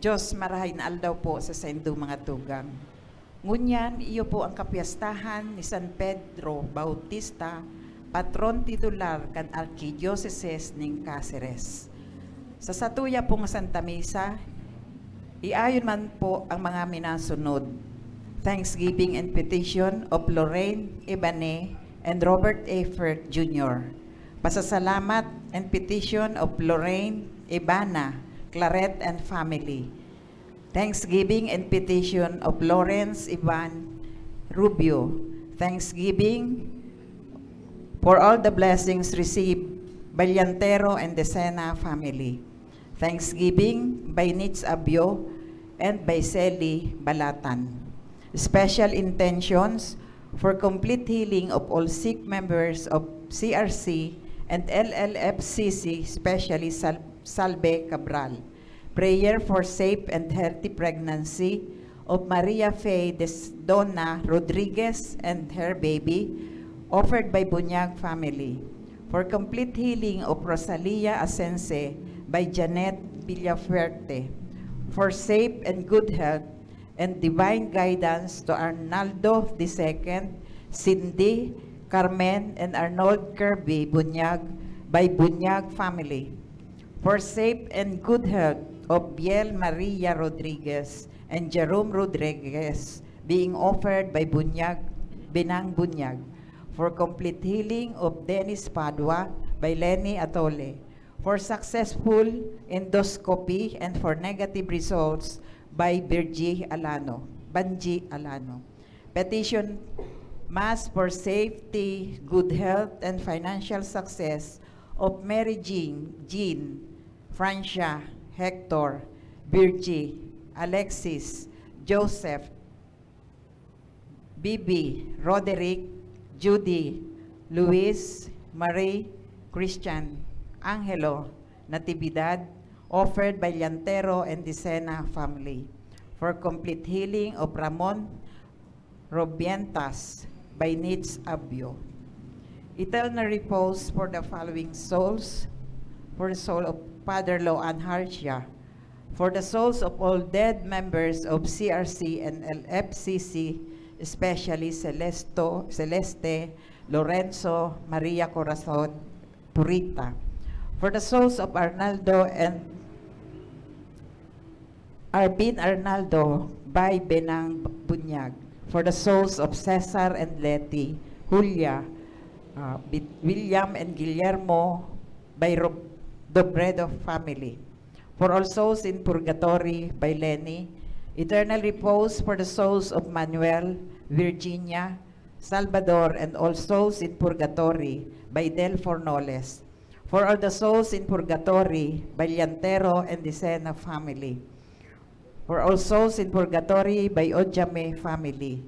Diyos marahin aldaw po sa sendo mga tugang. Ngunyan, iyo po ang kapiyastahan ni San Pedro Bautista, patron titular kan Arkidiocese ning Cáceres. Sa satuya pong Santa Misa, iayon man po ang mga minasunod. Thanksgiving and petition of Lorraine Ibane and Robert A. Fert Jr. Pasasalamat and petition of Lorraine Ibana, Claret and family. Thanksgiving and petition of Lawrence Ivan Rubio. Thanksgiving for all the blessings received by Llantero and Decena family. Thanksgiving by Nitz Abio and by Celi Balatan. Special intentions for complete healing of all sick members of CRC and LLFCC, especially Salve Cabral. Prayer for safe and healthy pregnancy of Maria Fe Desdona Rodriguez and her baby, offered by Bunyag family. For complete healing of Rosalia Asense by Janet Villafuerte. For safe and good health and divine guidance to Arnaldo II, Cindy, Carmen, and Arnold Kirby Bunyag by Bunyag family. For safe and good health of Biel Maria Rodriguez and Jerome Rodriguez being offered by Bunyag, Binang Bunyag. For complete healing of Dennis Padua by Lenny Atole. For successful endoscopy and for negative results by Banji Alano. Petition Mass for safety, good health, and financial success of Mary Jean, Francia, Hector, Virgie, Alexis, Joseph, Bibi, Roderick, Judy, Luis, Marie, Christian, Angelo, Natividad, offered by Llantero and Decena family. For complete healing of Ramon Robientas by Nitz Abio. Eternal repose for the following souls: for the soul of Father Loan Harcia, for the souls of all dead members of CRC and LFCC, especially Celeste, Lorenzo, Maria Corazon, Purita, for the souls of Arnaldo and Arbin Arnaldo by Benang Bunyag, for the souls of Cesar and Letty, Julia, William and Guillermo by Dobredo family. For all souls in purgatory by Lenny. Eternal repose for the souls of Manuel, Virginia, Salvador, and all souls in purgatory by Del Fornoles. For all the souls in purgatory by Llantero and Decena family. For all souls in purgatory by Ojame family.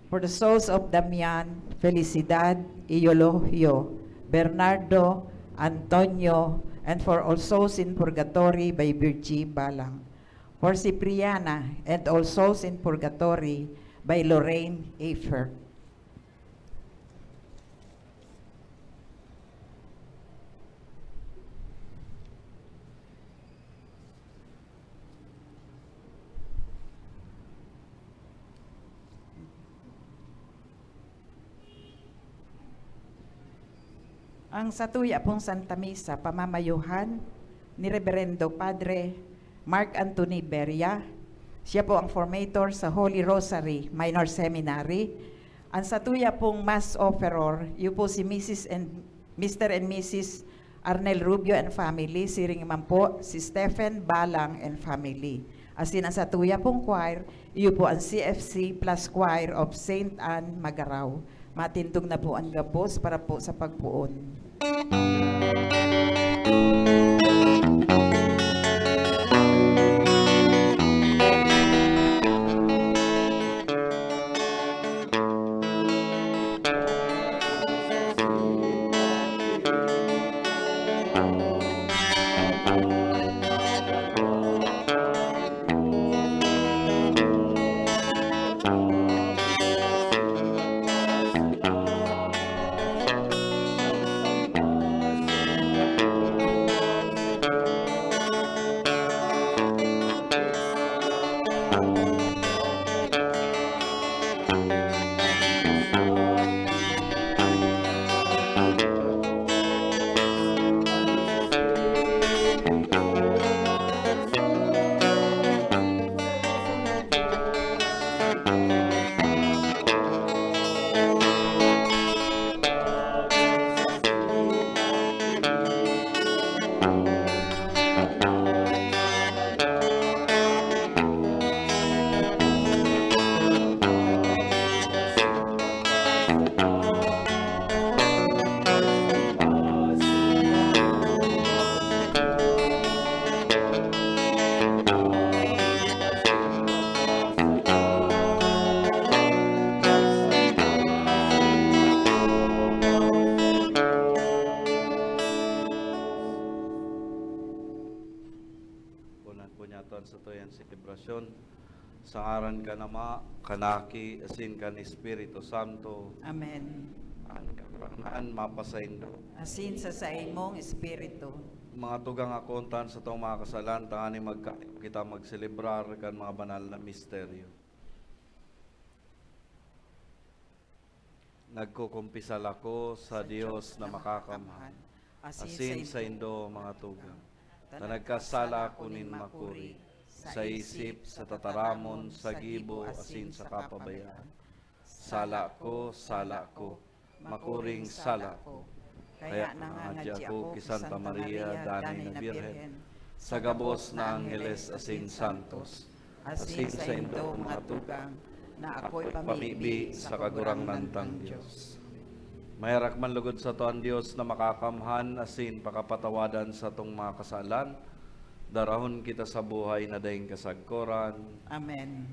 For the souls of Damian, Felicidad, Iologio, Bernardo, Antonio, and for all souls in purgatory by Virgie Balang. For Cipriana and all souls in purgatory by Lorraine Afer. Ang satuya pong Santa Misa, pamamayuhan ni Reverendo Padre Mark Anthony Beria. Siya po ang formator sa Holy Rosary Minor Seminary. Ang satuya pong Mass Offeror, yun po si Mr. and Mrs. Arnel Rubio and family. Si ring man po si Stephen Balang and family. Asin ang satuya pong choir, yun po ang CFC plus choir of St. Anne Magaraw. Matindog na po ang gabos para po sa pagpuon. sa toyan selebrasyon. Sa ngaran ka nama, kanaki, asin kan Espiritu Santo. Amen. Ang karanaan mapasaindo. Asin sa imong Espiritu. Mga tugang akontan sa itong mga kasalan, tangani kita magselebrar kan mga banal na misteryo. Nagkukumpisal ako sa Diyos na makakamhan, asin sa indo mga tugang, na nagkasala ako nin makuri, sa isip, sa tataramon, sa gibo, asin sa kapabayaan. Sala ko, makuring sala ko. Kaya nangangadya ako ki Santa Maria, Danay na Birhen, sa gabos na Angeles asin Santos, asin sa indo mga tugang, na ako'y pamibi sa kagurang nantang Diyos. Mayarak man lugod sa to ang Diyos na makakamhan, asin pakapatawadan sa tong mga kasalan, darahon kita sa buhay na daing kasagkoran. Amen.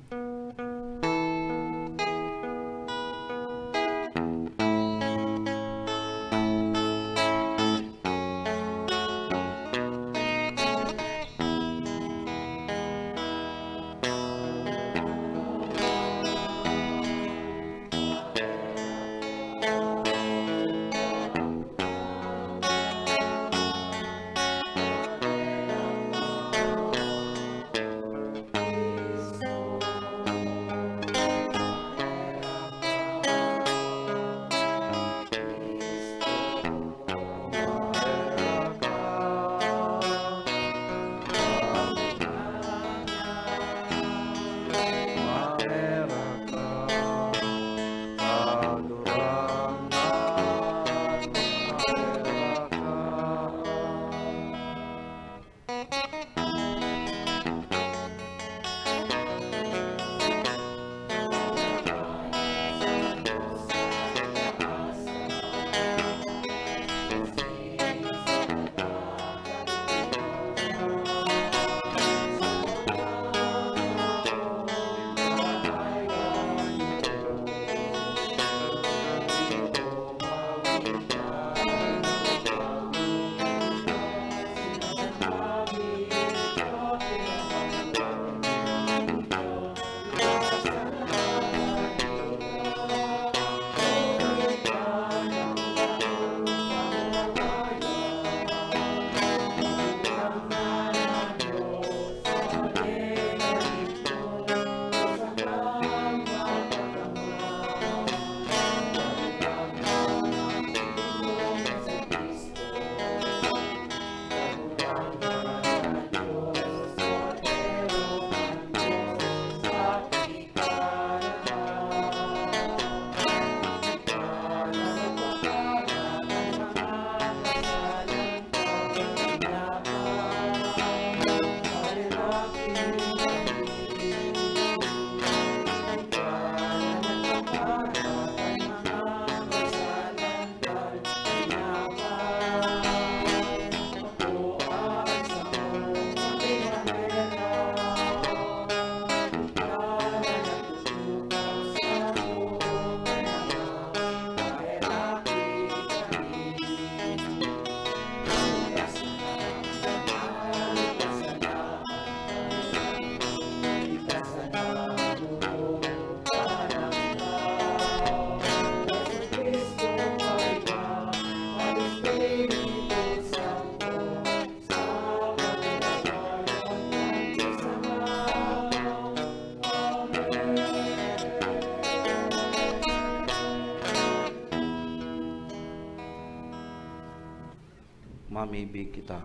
mamibig kita.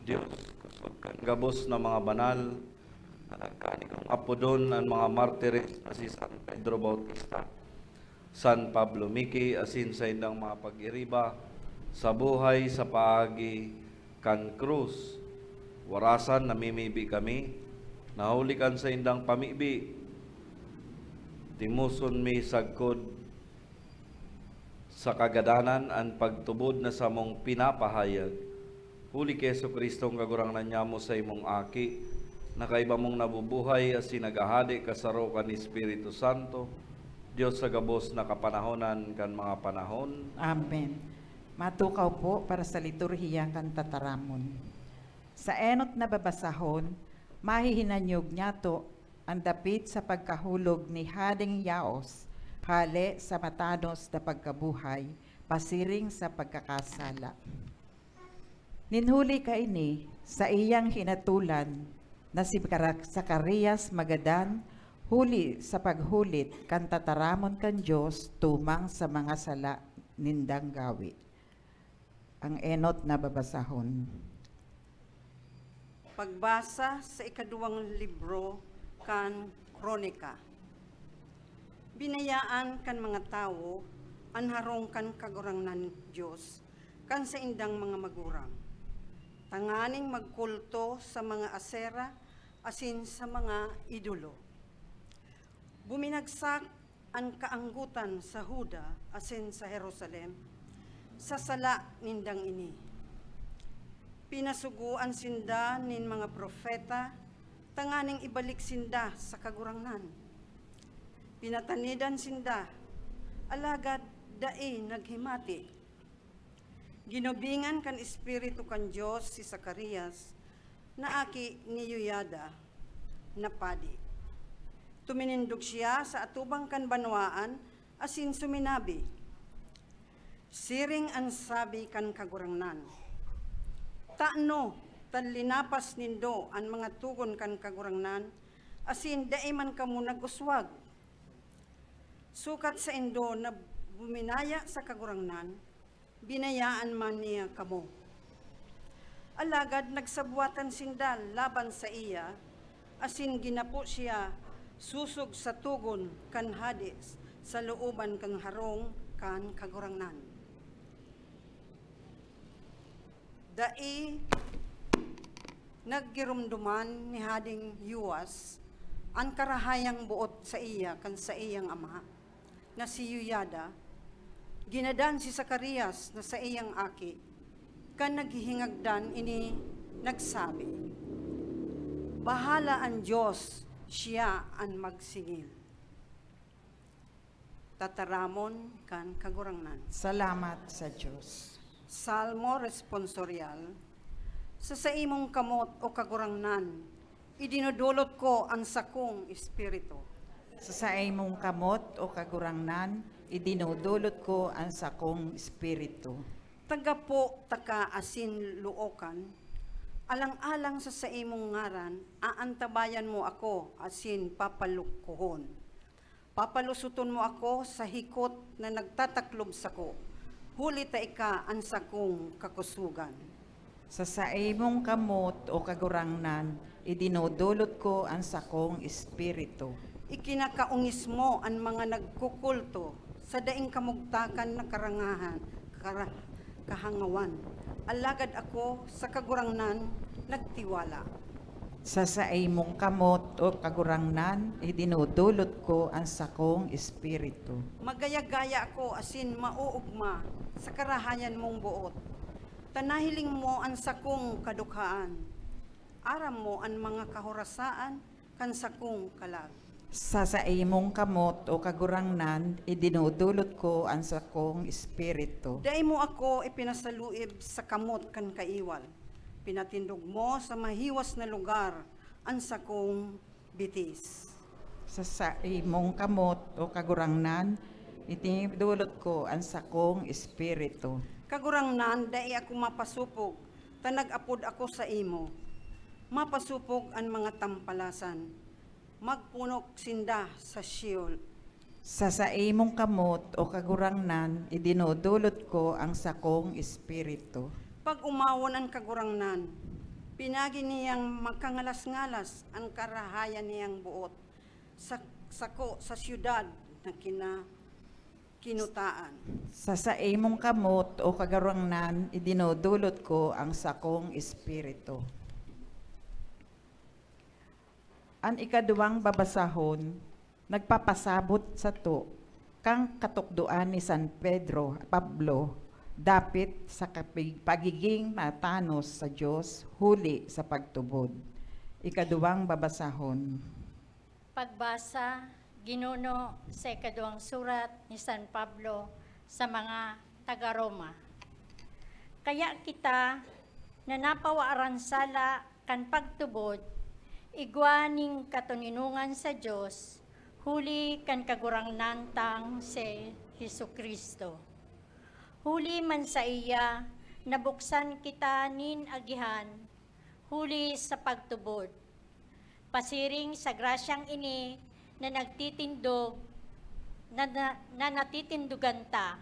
Diyos, kusog kan gabos na mga banal, nagkanikong apodon ang mga martires na si San Pedro Bautista, San Pablo Miki, asin sa indang mga pag-iriba, sa buhay sa paagi kan krus. Warasan namimibi kami, nahulikan sa indang pamibi, timuson mi sagkod sa kagadanan ang pagtubod na sa mong pinapahayag. Huli kay Jesucristo ang kagurangnan niya mo sa imong aki, nakaiba mong nabubuhay as sinagahadi kasaro kan Espiritu Santo, Diyos sa gabos na kapanahonan kan mga panahon. Amen. Matukaw po para sa liturhiya kan tataramon. Sa enot na babasahon, mahihinanyog niya to ang dapit sa pagkahulog ni Hading Yaos, hali sa matanos na pagkabuhay, pasiring sa pagkakasala. Ninhuli ka ini sa iyang hinatulan na si Zacarias Magadan, huli sa paghulit kan tataramon kan Diyos tumang sa mga sala nindang gawi. Ang enot na babasahon. Pagbasa sa ikaduwang libro kan Kronika. Binayaan kan mga tao anharong kan kagurangnan Diyos kan sa indang mga magurang. Tanganing magkulto sa mga asera asin sa mga idolo. Buminagsak ang kaanggutan sa Huda asin sa Jerusalem sa sala nindang ini. Pinasuguan sinda nin mga propeta, tanganing ibalik sinda sa kagurangnan. Pinatanidan sinda, alagad dai naghimati. Ginubingan kan Espiritu kan Diyos si Zacarias, na aki ni Yuyada, na padi. Tuminindog siya sa atubang kan banwaan, asin suminabi, siring ang sabi kan kagurangnan. Taano, tan linapas nindo ang mga tugon kan kagurangnan, asin daiman kamo nag-uswag. Sukat sa indo na buminaya sa kagurangnan, binayaan man niya kamo. Alagad nagsabuatan sinda laban sa iya, asin ginapo siya susog sa tugon kan Hades sa looban kang harong kan kagurangnan. Dai naggirumduman ni Hading Yuas ang karahayang buot sa iya kan sa iyang ama na si Yuyada, ginadan si Zacarias na sa iyang aki, kan naghihingagdan ini nagsabi, bahala ang Diyos, siya ang magsingil. Tataramon kan kagurangnan. Salamat sa Diyos. Salmo responsorial. Sa imong kamot o kagurangnan, idinudulot ko ang sakong espiritu. Sa imong kamot o kagurangnan, idinudulot ko ang sakong espiritu. Taga po taka asin luokan, alang-alang sa imong ngaran, aantabayan mo ako asin papalukuhon. Papalusuton mo ako sa hikot na nagtataklob sako, huli ta ika ang sakong kakusugan. Sa imong kamot o kagurangnan, idinudulot ko ang sakong espiritu. Ikinakaungis mo ang mga nagkukulto sa daing kamugtakan na karangahan, kahangawan. Alagad ako sa kagurangnan nagtiwala. Sa imong kamot o kagurangnan, idinudulot ko ang sakong espiritu. Magaya-gaya ako asin mauugma sa karahayan mong buot. Tanahiling mo ang sakong kadukhaan. Aram mo ang mga kahorasaan kan sakong kalag. Sa imong kamot o kagurangnan, idinudulot ko ang sakong espiritu. Dai mo ako ipinasaluib sa kamot kan kaiwal. Pinatindog mo sa mahiwas na lugar ang sakong bitis. Sa imong kamot o kagurangnan, idinudulot ko ang sakong espiritu. Kagurangnan, dai ako mapasupog, tanag-apod ako sa imo. Mapasupog ang mga tampalasan. Magpunok sinda sa Sheol. Sa imong kamot o kagurangnan, idinudulot ko ang sakong espiritu. Pag umawon ang kagurangnan, pinagi niyang magkangalas-ngalas ang karahayan niyang buot. Sako sa syudad na kinutaan. Sa imong kamot o kagurangnan, idinudulot ko ang sakong espiritu. Ang ikaduwang babasahon, nagpapasabot sa to, kang katukduan ni San Pablo, dapit sa pagiging matanos sa Diyos, huli sa pagtubod. Ikaduwang babasahon. Pagbasa, ginuno sa ikaduwang surat ni San Pablo sa mga taga-Roma. Kaya kita na napawaaran sala kan pagtubod, igwaning katuninungan sa Diyos, huli kan kagurangnan tang si Jesucristo. Huli man sa iya, nabuksan kita nin agihan, huli sa pagtubod. Pasiring sa grasyang ini na nagtitindog, na natitindugan ta,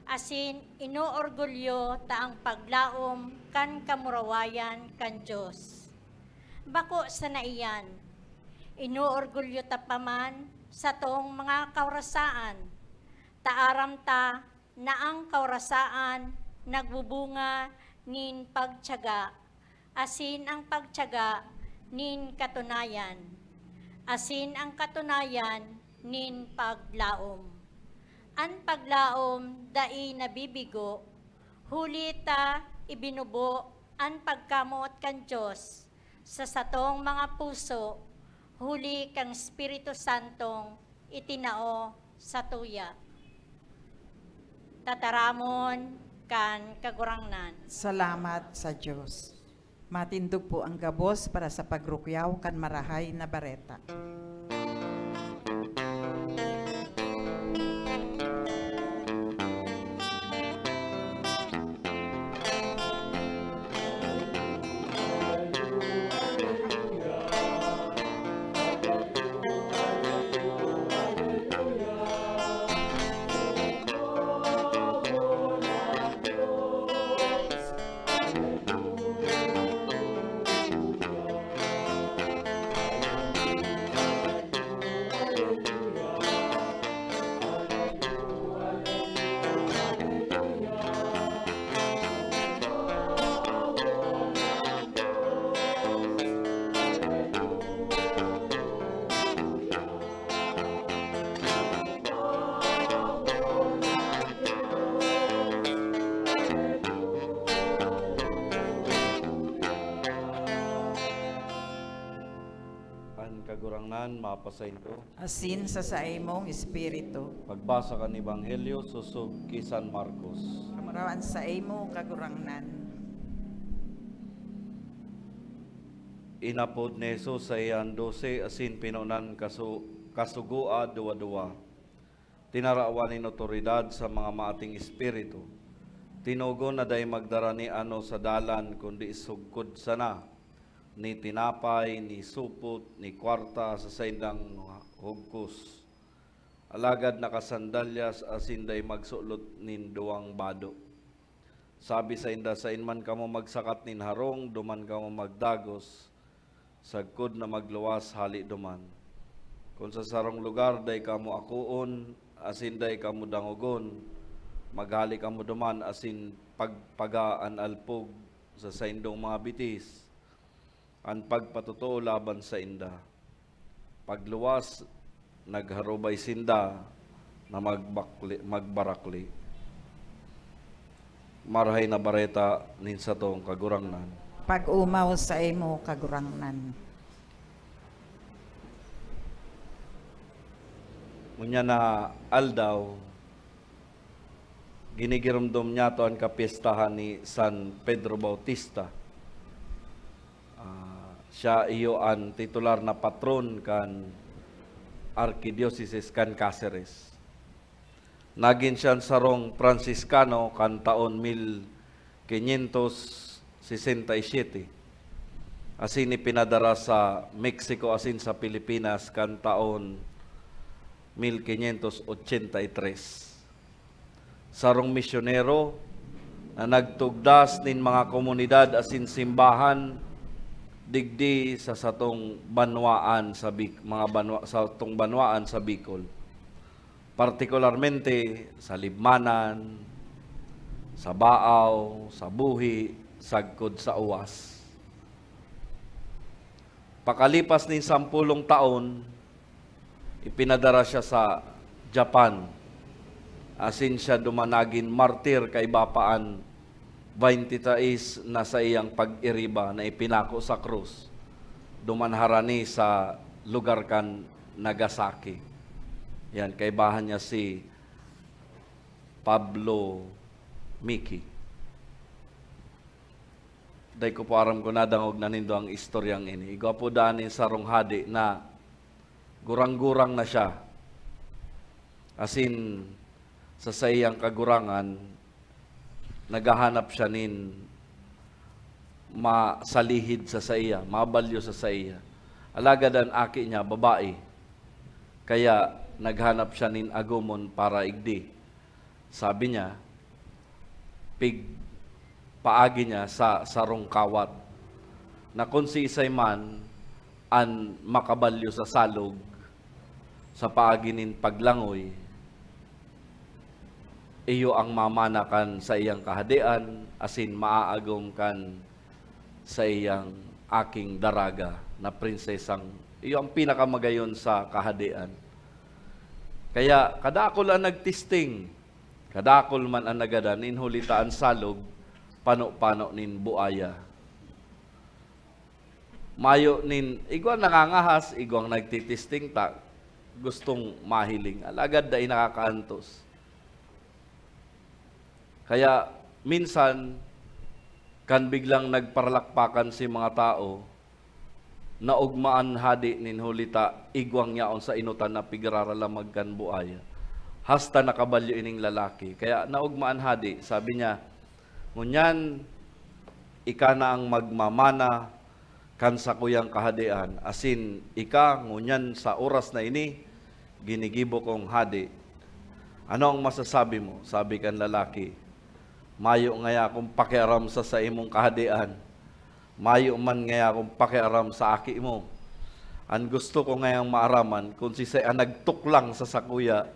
asin inoorgulyo ta ang paglaom kan kamurawayan kan Diyos. Bako sa naiyan, inoorgulyo ta paman sa tong mga kaurasaan, taaram ta na ang kaurasaan nagbubunga nin pagtiyaga, asin ang pagtiyaga nin katunayan, asin ang katunayan nin paglaom. An paglaom dai nabibigo, huli ta ibinubo an pagkamot kan Diyos sa satong mga puso, huli kang Espiritu Santong itinao sa tuya. Tataramon kan kagurangnan. Salamat sa Diyos. Matindog po ang gabos para sa pagrukyaw kan marahay na bareta. Kagurangnan, mapasain ko. Asin sa imong espiritu. Pagbasa kan Ebanghelyo, susog kay San Marcos. Kamarawan sa imo kagurangnan. Inapod ni Jesus sa iyan 12, asin pinunan kasugua duwa-duwa. Tinarawan in otoridad sa mga maating espiritu. Tinugo na day magdara ni ano sa dalan, kundi isugkod sana. Ni tinapay, ni supot, ni kwarta sa saindang hugkos. Alagad nakasandalyas asin day magsulot nin duwang bado. Sabi sa inda, sa inman kamo magsakat nin harong, duman kamo magdagos, sagkod na magluwas hali duman. Kung sa sarong lugar day kamo akuon, asin day kamo dangugon, maghali kamo duman asin pagpagaan alpog sa saindong mga bitis. Ang pagpatutuo laban sa inda. Pagluwas, nagharubay sinda na magbarakli. Marahay na bareta nin sa tong kagurangnan. Pag-umaw sa imo kagurangnan. Munya na aldaw, ginigirumdom niya to ang kapistahan ni San Pedro Bautista. Siya iyo ang titular na patron kan Arkidiocese kan Cáceres. Naging siya sarong Franciscano kan taon 1567. Asin ipinadara sa Mexico asin sa Pilipinas kan taon 1583. Sarong misyonero na nagtugdas nin mga komunidad asin simbahan digdi sa satong banwaan sa satong banwaan sa Bicol. Partikularmente sa Libmanan, sa Baaw, sa Buhi, sagkod sa Uwas. Pakalipas ni 10 taon, ipinadara siya sa Japan. Asin siya dumanagin martir kay Bapaan 23 na sa iyang pag-iriba na ipinako sa krus. Dumanharani sa lugar kan Nagasaki. Yan, kay bahan niya si Pablo Miki. Day ko po aram ko nadangog na nindo ang istoryang ini. Igwa po daan sarong hadi na gurang-gurang na siya. Asin sa sayang kagurangan, naghahanap siya nin masalihid sa saya, mabalyo sa saya. Alagad ang aki niya, babae. Kaya naghanap siya nin agumon para igdi. Sabi niya, paagi niya sa sarong kawat na kung si isay man an makabalyo sa salog sa paagi nin paglangoy, iyo ang mamanakan sa iyang kahadian asin maaagom kan sa iyang aking daraga na prinsesang iyo ang pinakamagayon sa kahadian. Kaya kadakol ang nagtisting, kadakol man ang nagadan, inhulitaan salog, pano-pano nin buaya. Mayo nin, igwang nakangahas, igwang nagtitisting ta, gustong mahiling. Alagad da nakakaantos. Kaya minsan, kan biglang nagparalakpakan si mga tao, naugmaan hadi nin hulita, igwang yaon sa inutan na pigraralamag kan buaya. Hasta nakabalyo ining lalaki. Kaya naugmaan hadi, sabi niya, ngunyan, ika na ang magmamana kan sa kuyang kahadian. Asin, ika, ngunyan sa oras na ini, ginigibo kong hadi. Ano ang masasabi mo? Sabi kan lalaki, mayo ngaya akong pakiaram sa imong kahadian. Mayo man ngaya akong pakiaram sa aki mo. Ang gusto ko ngayang maaraman, kung si say nagtuklang sa sakuya,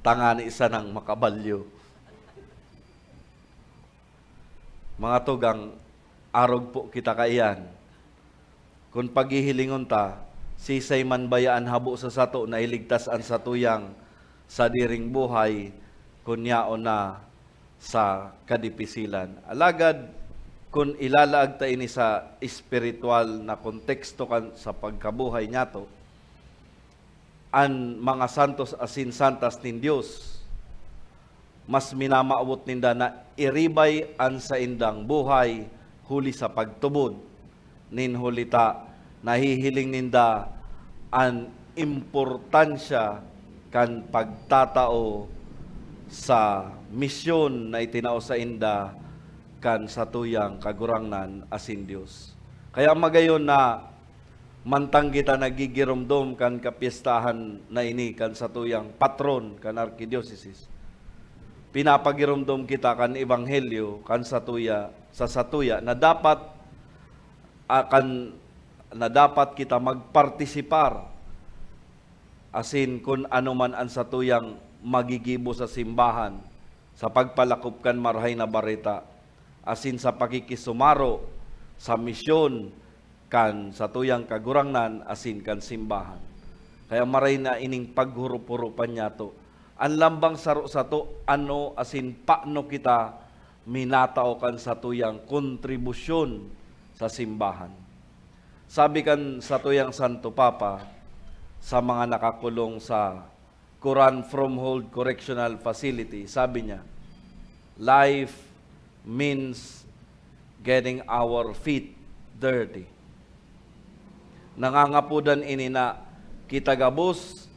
tangani isa ng makabalyo. Mga tugang, arog po kita kaiyan. Kung paghihilingon ta, sisay man bayaan habo sa sato na iligtas ang satuyang sa diring buhay, kunyaon na sa kadipisilan. Alagad, kung ilalaag ta ini sa espiritual na konteksto kan sa pagkabuhay niyato, ang mga santos asin santas nin Dios, mas minamaawot ninda na iribay an sa indang buhay huli sa pagtubod. Nin hulita, nahihiling ninda ang importansya kan pagtatao sa misyon na itinao sa inda kan satuyang kagurangnan asin Dios. Kaya magayon na mantang kita nagigiromdom kan kapiestahan na ini kan satuyang patron kan arkidiocese. Pinapagiromdom kita kan ebanghelyo kan sa satuya na dapat kita magpartisipar asin kung ano man ang satuyang magigibo sa simbahan sa pagpalakop kan marhay na bareta asin sa pakikisumaro sa misyon kan satuyang kagurangnan asin kan simbahan. Kaya maray na ining paghurup-hurupan niya to. Ang lambang saro sa to, ano asin paano kita minatao kan satuyang kontribusyon sa simbahan. Sabi kan satuyang Santo Papa sa mga nakakulong sa Quran from Hold Correctional Facility, sabi niya, life means getting our feet dirty. Nangangapudan ini na kita gabos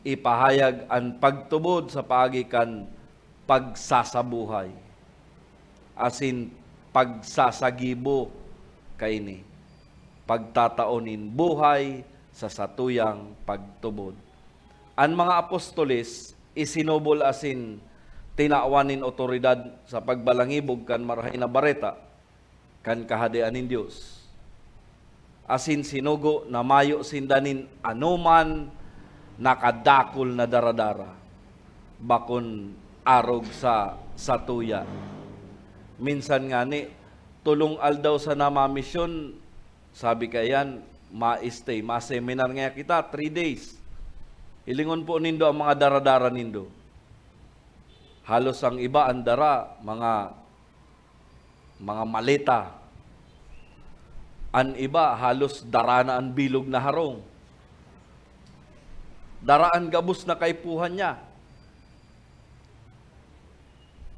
ipahayag ang pagtubod sa paagikan pagsasabuhay. Asin pagsasagibo kaini. Pagtataonin buhay sa satuyang pagtubod. Ang mga apostoles isinubol asin tinawanin otoridad sa pagbalangibog kan marahay na bareta kan kahadian nin Dios. Asin sinugo na mayo sindanin anuman nakadakol na daradara bakon arog sa satuya. Minsan nga ni tulong aldaw sa namamisyon, sabi kayan, ma-stay, ma-seminar nga kita, 3 days. Hilingon po nindo ang mga daradara nindo. Halos ang iba, ang dara, mga maleta. Ang iba, halos dara na ang bilog na harong. Daraan gabos na kaipuhan niya.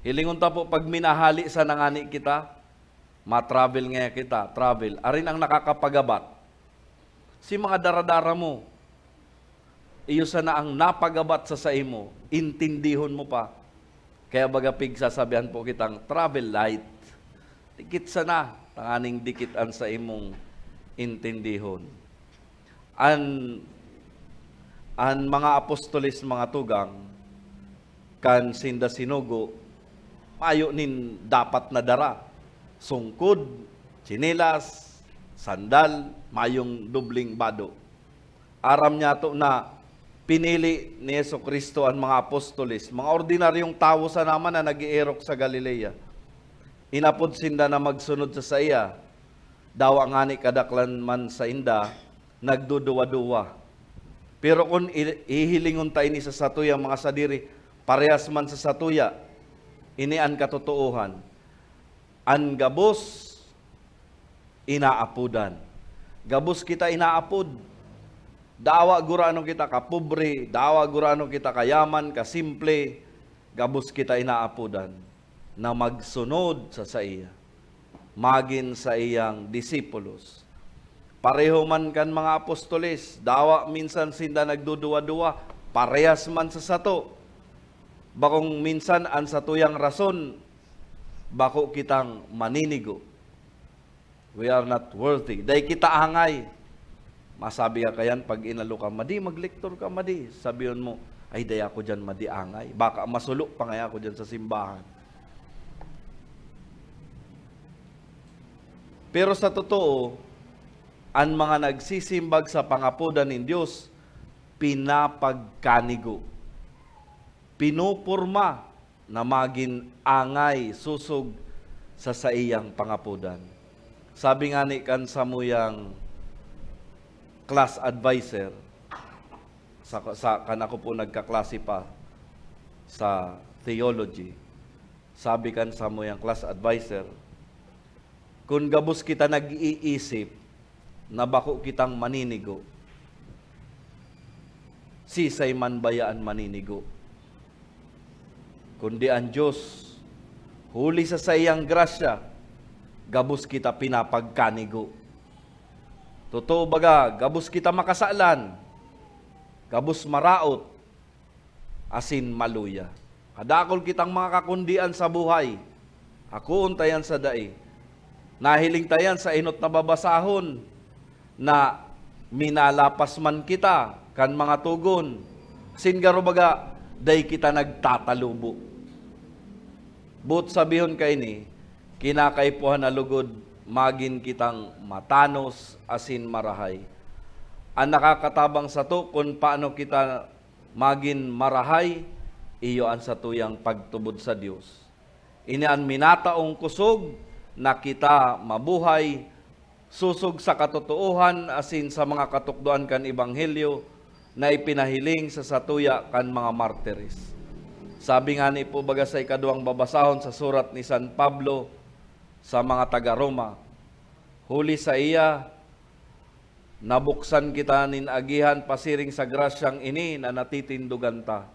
Hilingon ta po, pag minahali sa nangani kita, ma-travel nga kita, travel. Arin ang nakakapagabat. Si mga daradara mo, iyo sana ang napagabat sa imo, intindihon mo pa. Kaya bagapig sasabihan po kitang travel light. Dikit sana, tanganing dikitan sa imong intindihon. Ang mga apostolis, mga tugang, kan sinda sinugo, mayo nin dapat na dara. Sungkod, tsinelas, sandal, mayong dubling bado. Aram niya to na pinili ni Jesucristo ang mga apostolis, mga ordinaryong tao sa naman na nag-ierok sa Galilea. Inapod sinda na magsunod sa saya, dawa nga ni kadaklan man sa inda, nagduduwa-duwa. Pero kung ihilingon tayo ni sa satuya mga sadiri, parehas man sa satuya, ini ang katotoohan. Ang gabos, inaapudan. Gabos kita inaapod. Dawa gurano kita ka pobre, dawa gurano kita kayaman, ka simple, gabos kita inaapudan na magsunod sa iya. Magin sa iyang disipulos. Pareho man kan mga apostoles, dawa minsan sinda nagduduwa-duwa, parehas man sa sato. Bakong minsan ang satuyang rason, bako kitang maninigo. We are not worthy. Dahil kita angay. Masabi ka kayan, pag inalo ka, madi, maglektor ka, madi. Sabihin mo, ay, day ako dyan, madi angay. Baka masulok pa nga ako dyan sa simbahan. Pero sa totoo, ang mga nagsisimbag sa pangapudan ng Diyos, pinapagkanigo. Pinupurma na maging angay, susog sa saiyang pangapudan. Sabi nga ni kan samuyang class advisor, kan ako po nagkaklase pa sa theology, sabi kan samuyang class advisor, kung gabos kita nag-iisip na bako kitang maninigo, sisay man bayaan maninigo. Kundi ang Diyos, huli sa sayang grasya, gabos kita pinapagkanigo. Totoo baga, gabos kita makasalan, gabos maraot, asin maluya. Kadakol kitang mga kakundian sa buhay, ako untayan sa dai. Nahiling tayan sa inot na babasahon, na minalapas man kita, kan mga tugon, singaro baga, day kita nagtatalubo. But sabihon kay ni, kinakaipuhan na lugod, magin kitang matanos, asin marahay. Ang nakakatabang sa to, kung paano kita magin marahay, iyo ang satuyang pagtubod sa Diyos. Ini ang minataong kusog, na kita mabuhay, susog sa katotoohan, asin sa mga katukduan kan Ebanghelyo, na ipinahiling sa satuya kan mga martiris. Sabi nga ni po baga sa ikaduang babasahon sa surat ni San Pablo sa mga taga-Roma, huli sa iya, nabuksan kita nin agihan pasiring sa grasyang ini na natitindugan ta.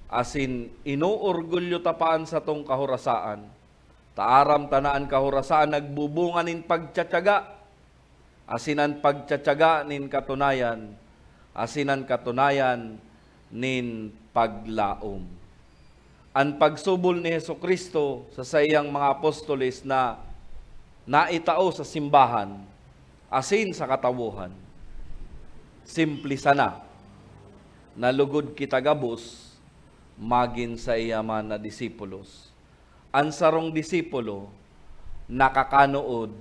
Asin inuurgulyo tapaan sa tong kahurasaan. Taaram tanaan kahurasaan nagbubunga nin pagtsatsaga. Asinan pagtsatsaga nin katunayan. Asinan katunayan nin paglaom. Ang pagsubol ni Jesucristo sa sayang mga apostoles na naitao sa simbahan, asin sa katawuhan, simple sana. nalugod kita gabos, magin sa iyaman na disipulos. Ang sarong disipulo, nakakanood,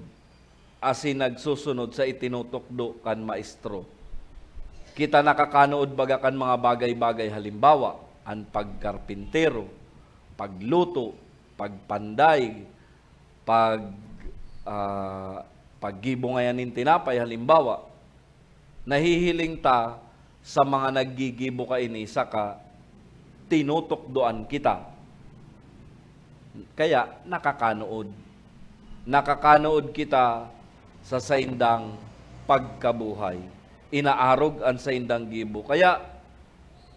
asin nagsusunod sa itinutukdo kan maestro. Kita nakakanood baga kan mga bagay-bagay, halimbawa, ang pagkarpintero, pagluto, pagpanday, paggibo ngayanin tinapay, halimbawa, nahihiling ta sa mga naggigibo ka ini, saka tinutokdoan kita. Kaya nakakanood. Nakakanood kita sa saindang pagkabuhay. Inaarog ang saindang gibo. Kaya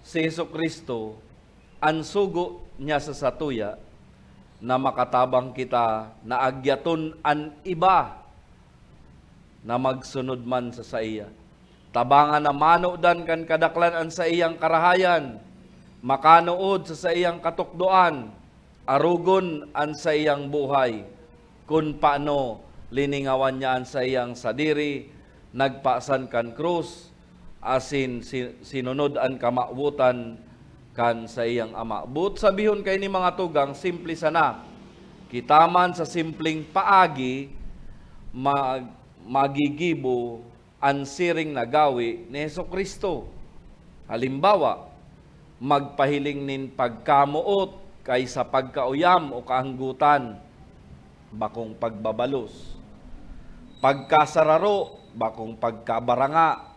si Jesucristo, ang sugo niya sa satuya, na makatabang kita na agyaton an iba na magsunod man sa iya. Tabangan na manodan kan kadaklan an sa iyang karahayan, makanood sa iyang katukdoan, arugon an sa iyang buhay, kung paano liningawan niya an sa iyang sadiri, nagpaasan kan krus, asin sinunod an kamaubutan kan sa iyang ama. But sabihon kay ni mga tugang, simple sana. Kitaman sa simpleng paagi, magigibo ang siring na gawi ni Jesucristo. Halimbawa, magpahiling nin pagkamuot kaysa pagkauyam o kaanggutan, bakong pagbabalos. Pagkasararo, bakong pagkabaranga.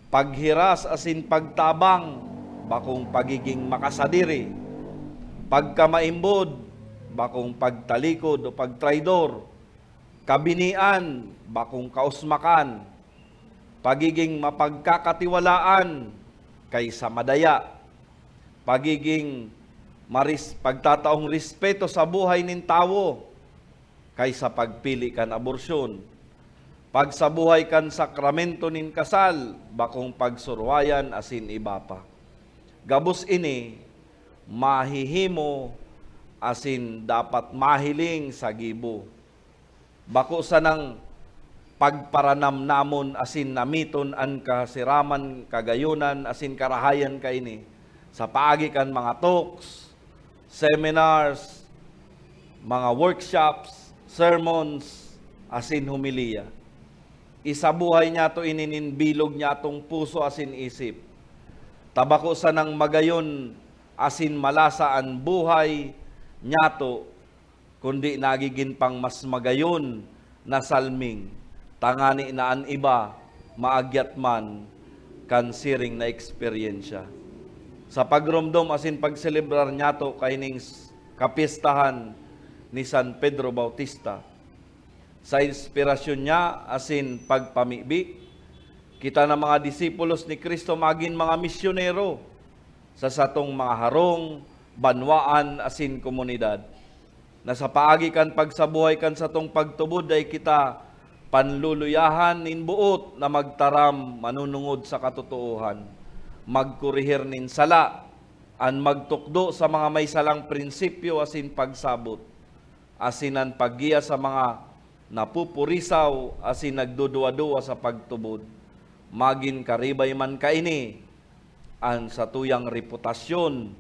Paghiras asin pagtabang, bakong pagiging makasadiri. Pagkamaimbod, bakong pagtalikod o pagtraidor. Kabinian, bakong kausmakan. Pagiging mapagkakatiwalaan kaysa madaya. Pagiging pagtataong respeto sa buhay nin tawo kaysa pagpili kan aborsyon. Pagsabuhay kan sakramento nin kasal, bakong pagsurwayan asin iba pa. Gabos ini, mahihimo asin dapat mahiling sa gibo. Bako sanang pagparanam namon asin namiton an kasiraman, kagayunan, asin karahayan kaini. Sa paagi kan mga talks, seminars, mga workshops, sermons, asin humiliya. Isabuhay niya to inininbilog niya tong puso asin isip. Tabako sanang magayon asin malasa ang buhay nyato, kundi nagiging pang mas magayon na salming, tangani na an iba, maagyat man, kan siring na eksperyensya. Sa pagromdom asin pagselebrar nyato kaining kapistahan ni San Pedro Bautista, sa inspirasyon niya asin pagpamibi, kita na mga disipulos ni Kristo maging mga misyonero sa satong mga harong, banwaan, asin komunidad. Na sa paagi kan pagsabuhay kan satong pagtubod ay kita panluluyahan nin buot na magtaram manunungod sa katotohan, magkurihir nin sala, an magtukdo sa mga may salang prinsipyo asin pagsabot, asinan paggiya sa mga napupurisaw asin nagduduwa-duwa sa pagtubod. Magin karibay man kaini ang satuyang reputasyon,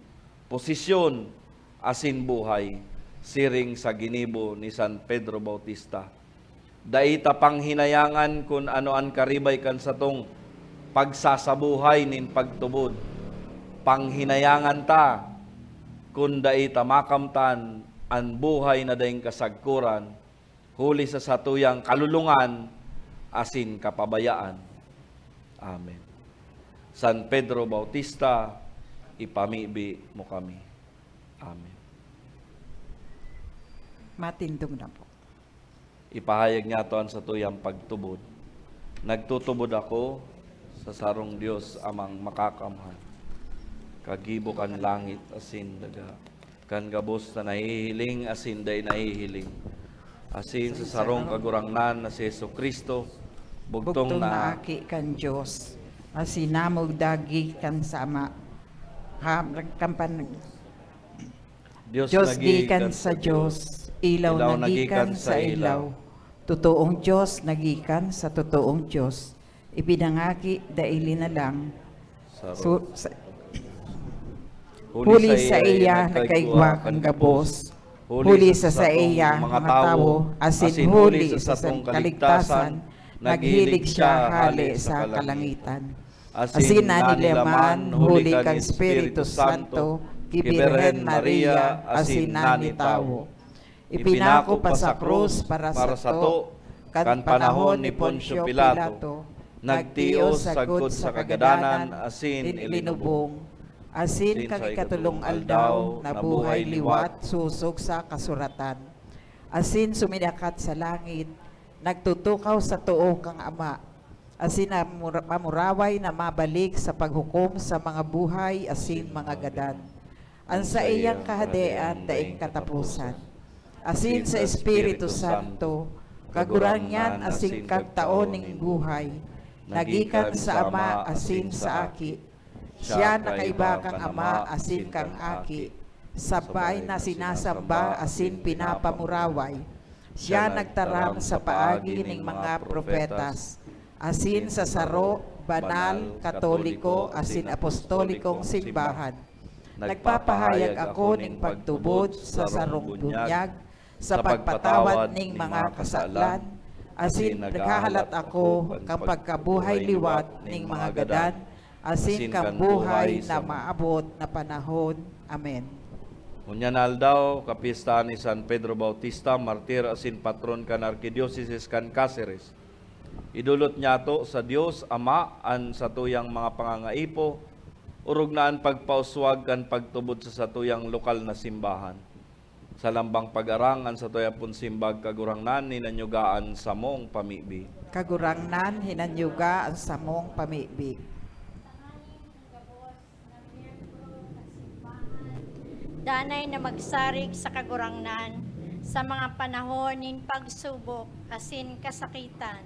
posisyon, asin buhay, siring sa ginibo ni San Pedro Bautista. Daita pang hinayangan kung ano ang karibay kan satong pagsasabuhay nin pagtubod. Panghinayangan ta kung daita makamtan ang buhay na daing kasagkuran, huli sa satuyang kalulungan, asin kapabayaan. Amen. San Pedro Bautista, ipamibi mo kami. Amen. Matindog na po. Ipahayag niya to sa tuyang pagtubod. Nagtutubod ako sa sarong Dios amang makakamhan. Kagibo kan langit asin daga. Kan gabos na nahihiling asin day nahihiling. Asin sa sarong kagurangnan na si Jesucristo, bugtong na aki kan Diyos, asinamog dagi kan sama, Diyos nagikan sa Diyos, ilaw nagikan sa ilaw, totoong Diyos nagikan sa totoong Diyos, ibinangaki daili na lang, Huli sa iya nagkaigwa kang gabos, huli sa iya mga tao, asin huli sa kaligtasan, naghilig siya hali sa kalangitan. Asin na nilaman, huli kang Espiritu Santo, Kibirhen Maria, asin na ni tao. Ipinako pa sa krus para sa to, kan panahon ni Poncio Pilato, nagtiyo sagod sa kagadanan, asin ilinubong, asin kang ikatulong aldaw, nabuhay liwat, susog sa kasuratan. Asin suminakat sa langit, nagtutukaw sa tuo kang Ama, asin na mamuraway na mabalik sa paghukom sa mga buhay, asin mga gadan. Ang sa iyang kahadean daing katapusan. Asin sa Espiritu Santo, kagurangan asin kagtaon ning buhay, nagikan sa Ama asin sa Aki, siya nakaiba kang Ama asin kang Aki, sabay na sinasamba asin pinapamuraway, siya nagtaram sa paagi ning mga propetas, asin sa saro, banal, katoliko, asin apostolikong simbahan. Nagpapahayag ako ning pagtubod sa sarong bunyag, sa pagpatawad ning mga kasalan, asin naghahalat ako kang pagkabuhay liwat ning mga gadan, asin kang buhay na maabot na panahon. Amen. Unyan aldaw, kapista ni San Pedro Bautista, martir asin patron kan Arkidiocese kan Cáceres. Idulot niya to sa Dios Ama an satuyang mga pangangaipo, urog naan pagpauswag kan pagtubod sa satuyang lokal na simbahan. Sa lambang pag-arangan sa tuyapon simbag kagurangnan hinanyugaan sa mong pamibi. Kagurangnan hinanyugaan sa mong pamibi. Danay na magsarig sa kagurangnan sa mga panahon nin pagsubok asin kasakitan.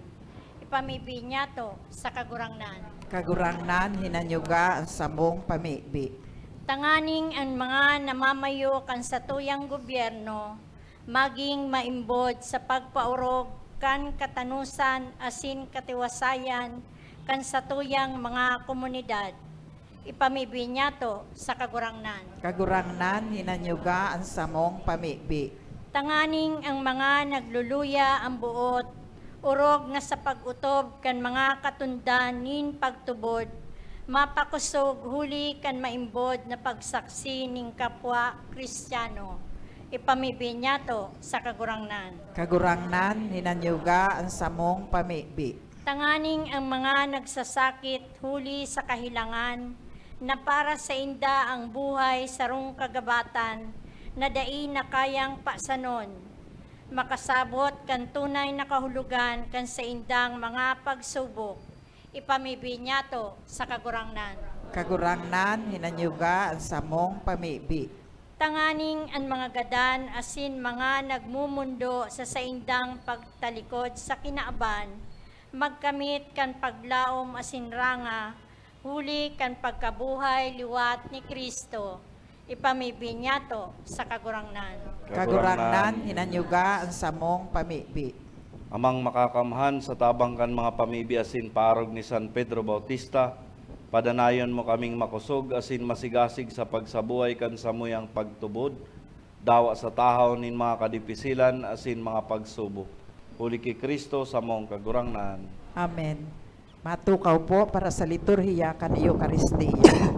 Ipamibi niya to sa kagurangnan. Kagurangnan hinanyuga ang samong pamibi. Tanganing ang mga namamayo kan sa tuyang gobyerno, maging maimbod sa pagpaurog kan katanusan asin katiwasayan kan sa tuyang mga komunidad. Ipamibi niya to sa kagurangnan. Kagurangnan hinanyuga ang samong pamibi. Tanganing ang mga nagluluya ang buot, urog nga sa pag-utob kan mga katundan nin pagtubod, mapakusog huli kan maimbod na pagsaksi ning kapwa Kristiyano. Ipamibi niya to sa kagurangnan. Kagurangnan hinanyuga ang samong pamibi. Tanganing ang mga nagsasakit huli sa kahilangan, na para sa inda ang buhay sarong kagabatan, na dai na kayang pasanon, makasabot kan tunay na kahulugan kan sa indang mga pagsubok. Ipamibi niya to sa kagurangnan. Kagurangnan hinanyuga ang samong pamibi. Tanganing ang mga gadan asin mga nagmumundo sa saindang pagtalikod sa kinaaban, magkamit kan paglaom asin ranga, huli kan pagkabuhay liwat ni Kristo. Ipamibi niya to sa kagurangnan. Kagurangnan hinanyuga ang samong pamibi. Amang makakamhan sa tabang kan mga pamibi asin parog ni San Pedro Bautista, padanayon mo kaming makusog asin masigasig sa pagsabuhay kan samuyang pagtubod, dawa sa tahaw nin mga kadipisilan asin mga pagsubok. Huli ki Kristo sa mong kagurangnan. Amen. Matukaw po para sa liturhiya kan Eucharistia.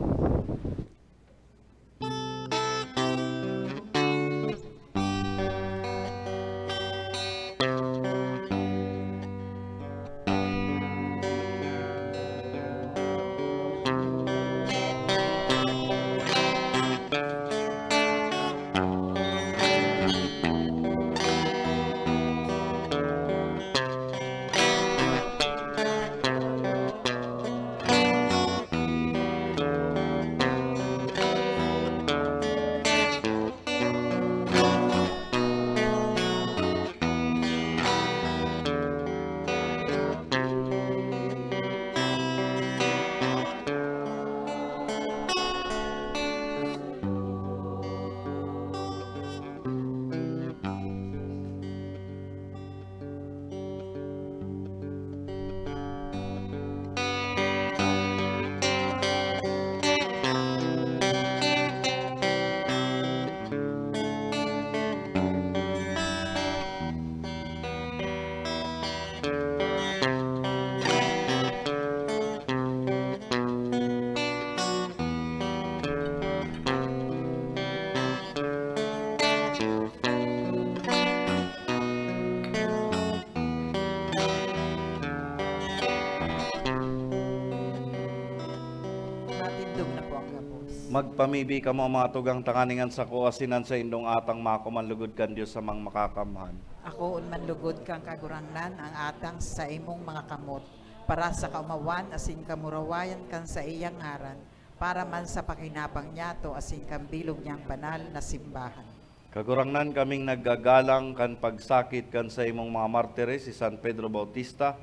Magpamibi ka mo mga tugang tanganingan sa kuasinan sa indong atang makumanlugod kan Diyos sa mga makakamhan. Ako manlugod kang kagurangnan ang atang sa imong mga kamot, para sa kaumawan asin kamurawayan kan sa iyang ngaran, para man sa pakinabang niya to asin kambilog niyang banal na simbahan. Kagurangnan kaming naggagalang kan pagsakit kan sa imong mga martires si San Pedro Bautista,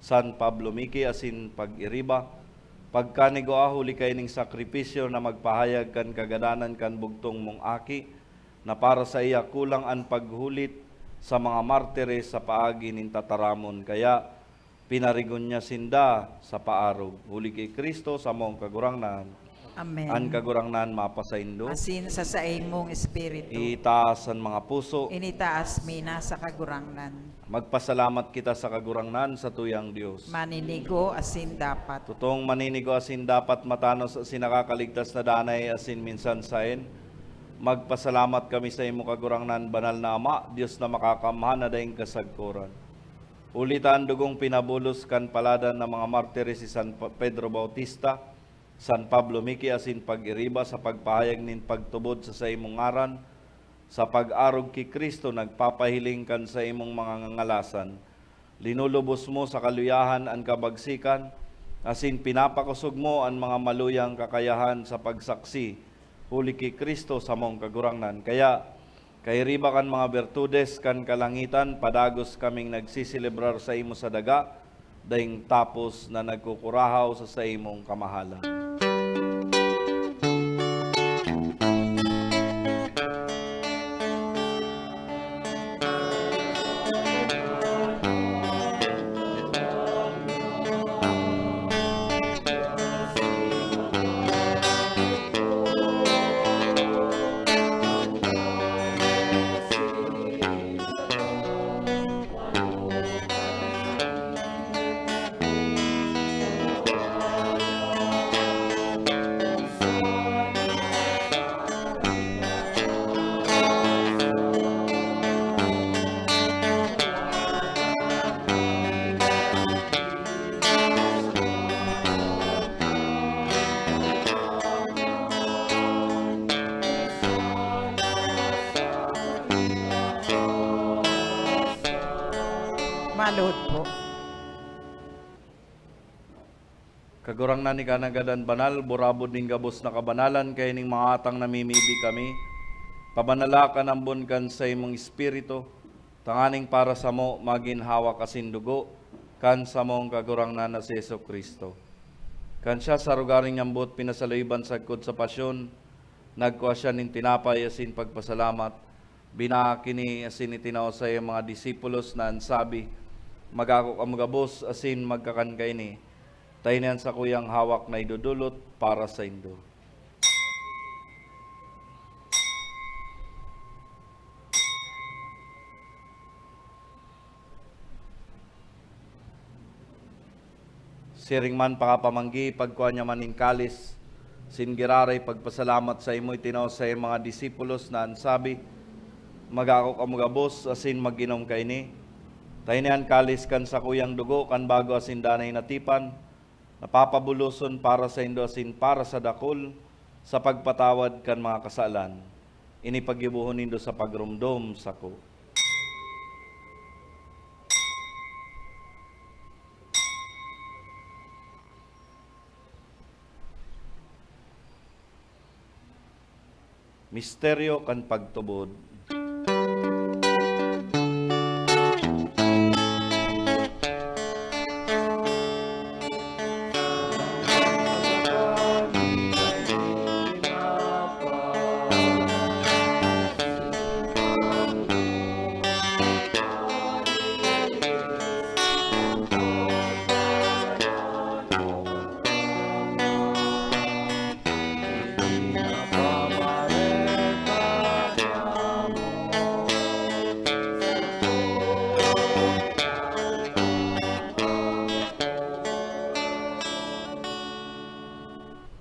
San Pablo Miki asin pag-iriba, pagkanigo huli kay ning sakripisyo na magpahayag kan kagadanan kan bugtong mong aki, na para sa iya kulang ang paghulit sa mga martires sa paagi nin tataramon, kaya pinarigon niya sinda sa paarog. Huli kay Kristo sa mong kagurangnan, Amen. an kagurangnan mapasaindo, Asin sa imong espiritu, itaas ang mga puso, initaas mina sa kagurangnan. magpasalamat kita sa kagurangnan sa tuyang Diyos. Maninigo asin dapat. Tutong maninigo asin dapat matanos asin nakakaligtas na danay asin minsan sain. Magpasalamat kami sa imo kagurangnan, banal na Ama, Diyos na makakamhan na daing kasagkuran. Ulitan dugong pinabulos kan paladan ng mga martires si San Pedro Bautista, San Pablo Miki asin pag-iriba sa pagpahayag nin pagtubod sa imong ngaran, sa pag-arog ki Kristo nagpapahiling kan sa imong mga ngangalasan. Linulubos mo sa kaluyahan ang kabagsikan, asin pinapakusog mo ang mga maluyang kakayahan sa pagsaksi, huli ki Kristo sa mong kagurangnan. Kaya kay riba kan mga bertudes kan kalangitan, padagos kaming nagsisilebrar sa imo sa daga, daing tapos na nagkukurahaw sa imong kamahalan. Malod po. Kagurang na ni kanagadan banal, burabod ning gabos na kabanalan, kay ning mga atang namimibi kami. Pabanalakan ang bunkan sa imong espiritu, tanganing para sa mo maginhawa kasindugo, kan sa mong kagurang na si Yesu Kristo. Kan siya sa rugaring nyambot pinasaluiban sagkod sa pasyon, nagkuha siya ning tinapay asin pagpasalamat, binakini asin itinaw sa iyang mga disipulos na ansabi, magako kamugabos asin magkakan kay ni, taynan sa kuyang hawak na idudulot para sa indo. Siring man pakapamanggi, pagkuha niya maning kalis, singiraray pagpasalamat sa imo itinaw sa iyang mga disipulos na ansabi, magako kamugabos asin maginom kay ni, taynan kalis kan sa kuyang dugo kan bago asin danay natipan, napapabuluson para sa indo asin para sa dakol, sa pagpatawad kan mga kasalan, inipagibuhon nindo sa pagrumdom sa ko. Misteryo kan pagtubod.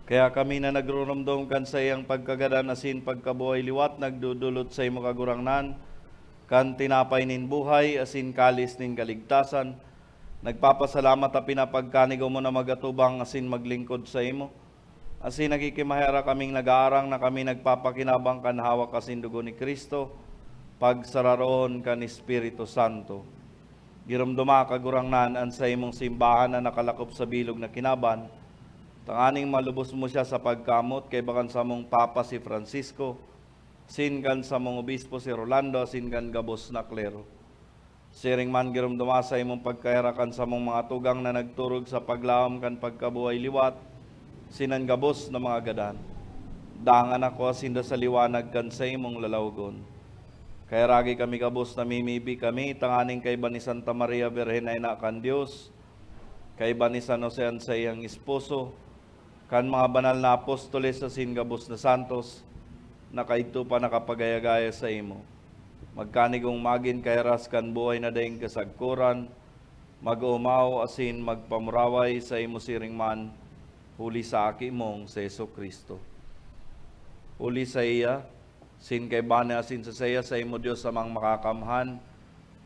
Kaya kami na nagrurumdom kan sa iyang pagkagadan asin pagkabuhay liwat, nagdudulot sa imo kagurangnan, kan tinapay nin buhay asin kalis nin kaligtasan, nagpapasalamat a pinapagkanigaw mo na magatubang asin maglingkod sa imo. Asin nagkikimahera kaming nag-aarang na kami nagpapakinabang kan hawak kasin dugo ni Kristo, pagsararoon kan Espiritu Santo. Giramduma kagurangnan an sa imong simbahan na nakalakop sa bilog na kinaban, tanganing malubos mo siya sa pagkamot kay bakan sa mong Papa si Francisco, sinkan sa mong Obispo si Rolando, sinkan gabos na klero. Siring man giramduma sa imong pagkahirakan sa mong mga tugang na nagturog sa paglaom kan pagkabuhay liwat, sinan gabos na mga gadan. Dangan ako asinda sa liwanag kan sa imong lalawgon. Kaya ragi kami gabos na mimibi kami, tanganing kay ba ni Santa Maria Virgen ay na kan Diyos, kay ba ni San Jose sa iyang esposo, kan mga banal na apostoles sa gabos na santos, na kaito pa nakapagayagaya sa imo. Magkanigong magin kay ras kan buhay na daing kasagkuran, mag-umaw asin magpamuraway sa imo siring man, huli sa aki mong sa Yesu Kristo. Huli sa iya, sin kay bane asin sa saya sa imo Dios amang makakamhan,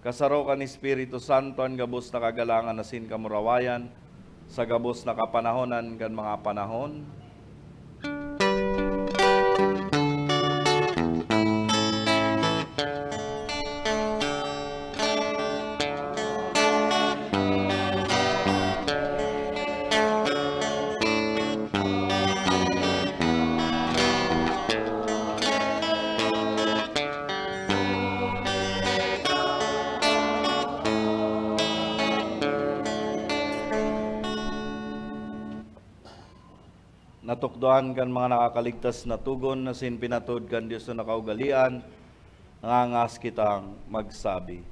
kasaro kan Espiritu Santo ang gabos na kagalangan asin kamurawayan, sa gabos na kapanahonan kan mga panahon. Natukdoan kan mga nakakaligtas na tugon na sin pinatod kan Diyos na nakaugalian, nangangas kitang magsabi.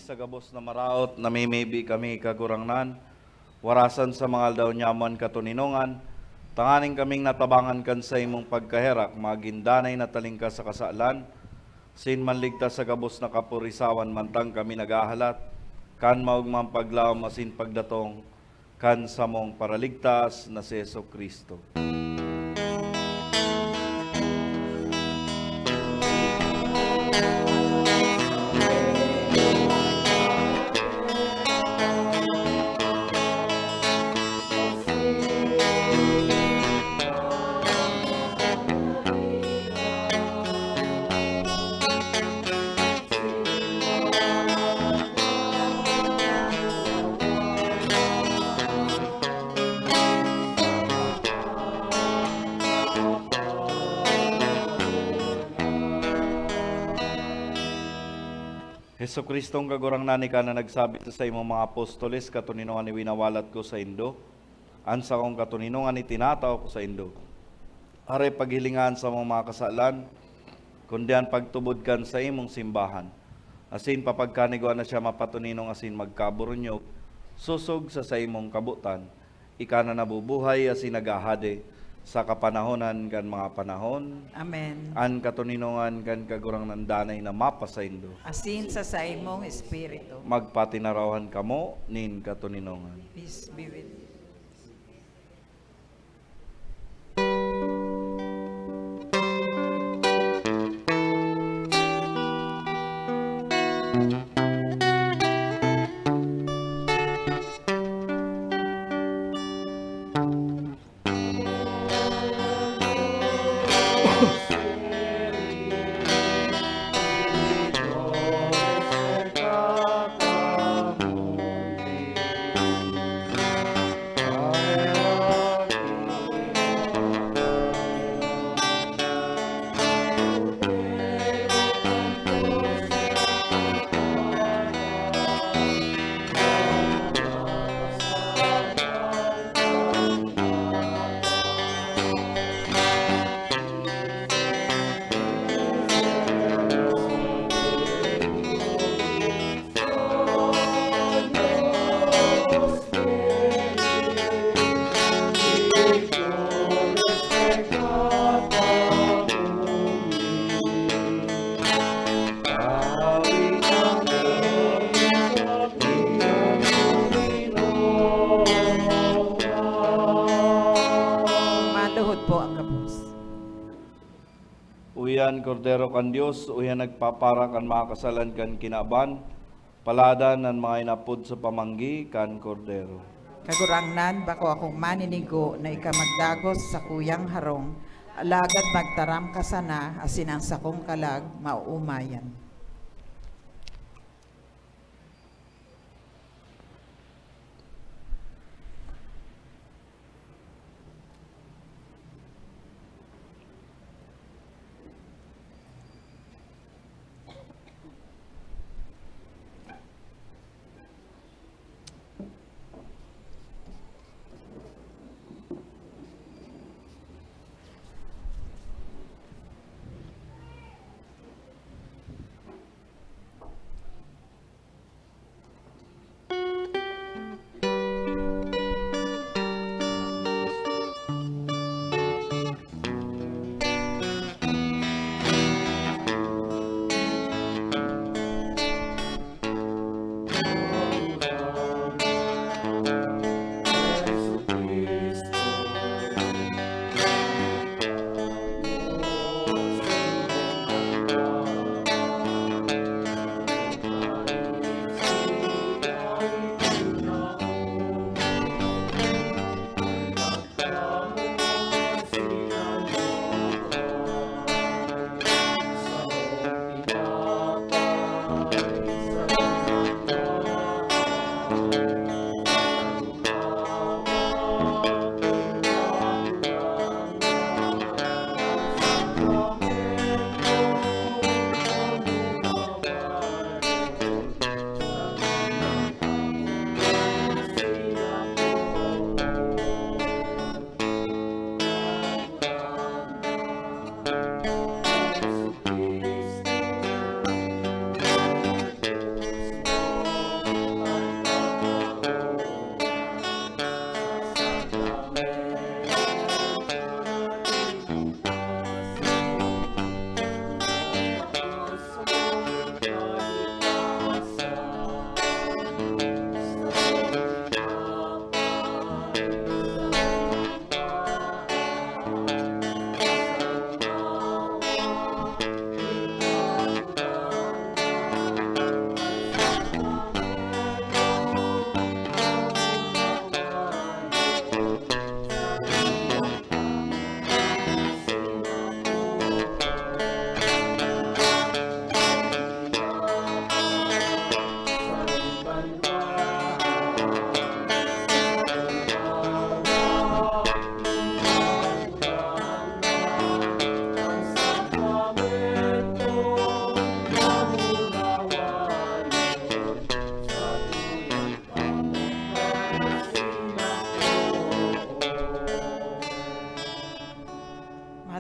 Sa gabos na maraot, namimibi kami kagurangnan, warasan sa mga aldaw nyaman katuninongan, tanganing kaming natabangan kan sa imong pagkaherak, magindanay na talingka sa kasalan, sin manligtas sa gabos na kapurisawan mantang kami nagahalat, kan maugmang paglaom asin pagdatong, kan samong paraligtas na si Yesu Kristo. Heso Kristong kagurangnan ka na nagsabi sa imong mga apostoles, katuninungan ni winawalat ko sa Indo, ansa kong katuninungan ni tinataw ko sa Indo. Are paghilingan sa mga kasalan, kundian pagtubod kan sa imong simbahan. Asin papagkanigwa na siya mapatuninong asin magkaburunyog, susog sa imong kabutan, ika na nabubuhay asin nagahade, sa kapanahonan kan mga panahon. Amen. An katuninongan kan kagurang nandanay na mapasaindo. Asin sa imong espiritu. Magpatinarawan kamo nin katuninongan. Peace be with you. Uyan kordero kan Dios, uyan nagpapara kan mga kasalan kan kinaban, paladan ng mga inapod sa pamanggi kan kordero. Kagurangnan bako akong maninigo na ikamagdagos sa kuyang harong, alagad magtaram ka sana asin ang sakong kalag mauumayan.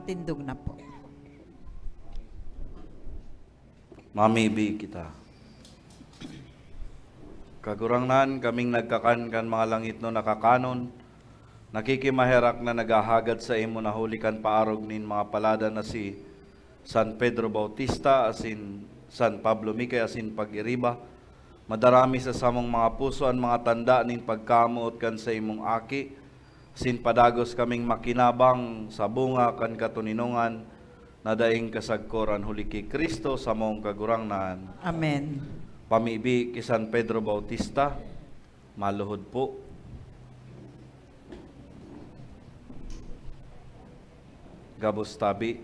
Matindog na po. Mamibi kita. Kagurangnan kaming nagkakan mga langit no nakakanon, nakikimaherak na nagahagad sa imo na hulikan paarog nin mga palada na si San Pedro Bautista asin San Pablo Micay asin pag-iriba, madarami sa samong mga puso ang mga tanda nin pagkamuot kan sa imong aki, asin padagos kaming makinabang sa bunga kan katuninungan, na daing kasagkoran huli kay Kristo sa mong kagurangnan. Amen. Pamibi kay San Pedro Bautista, maluhod po. Gabos tabi,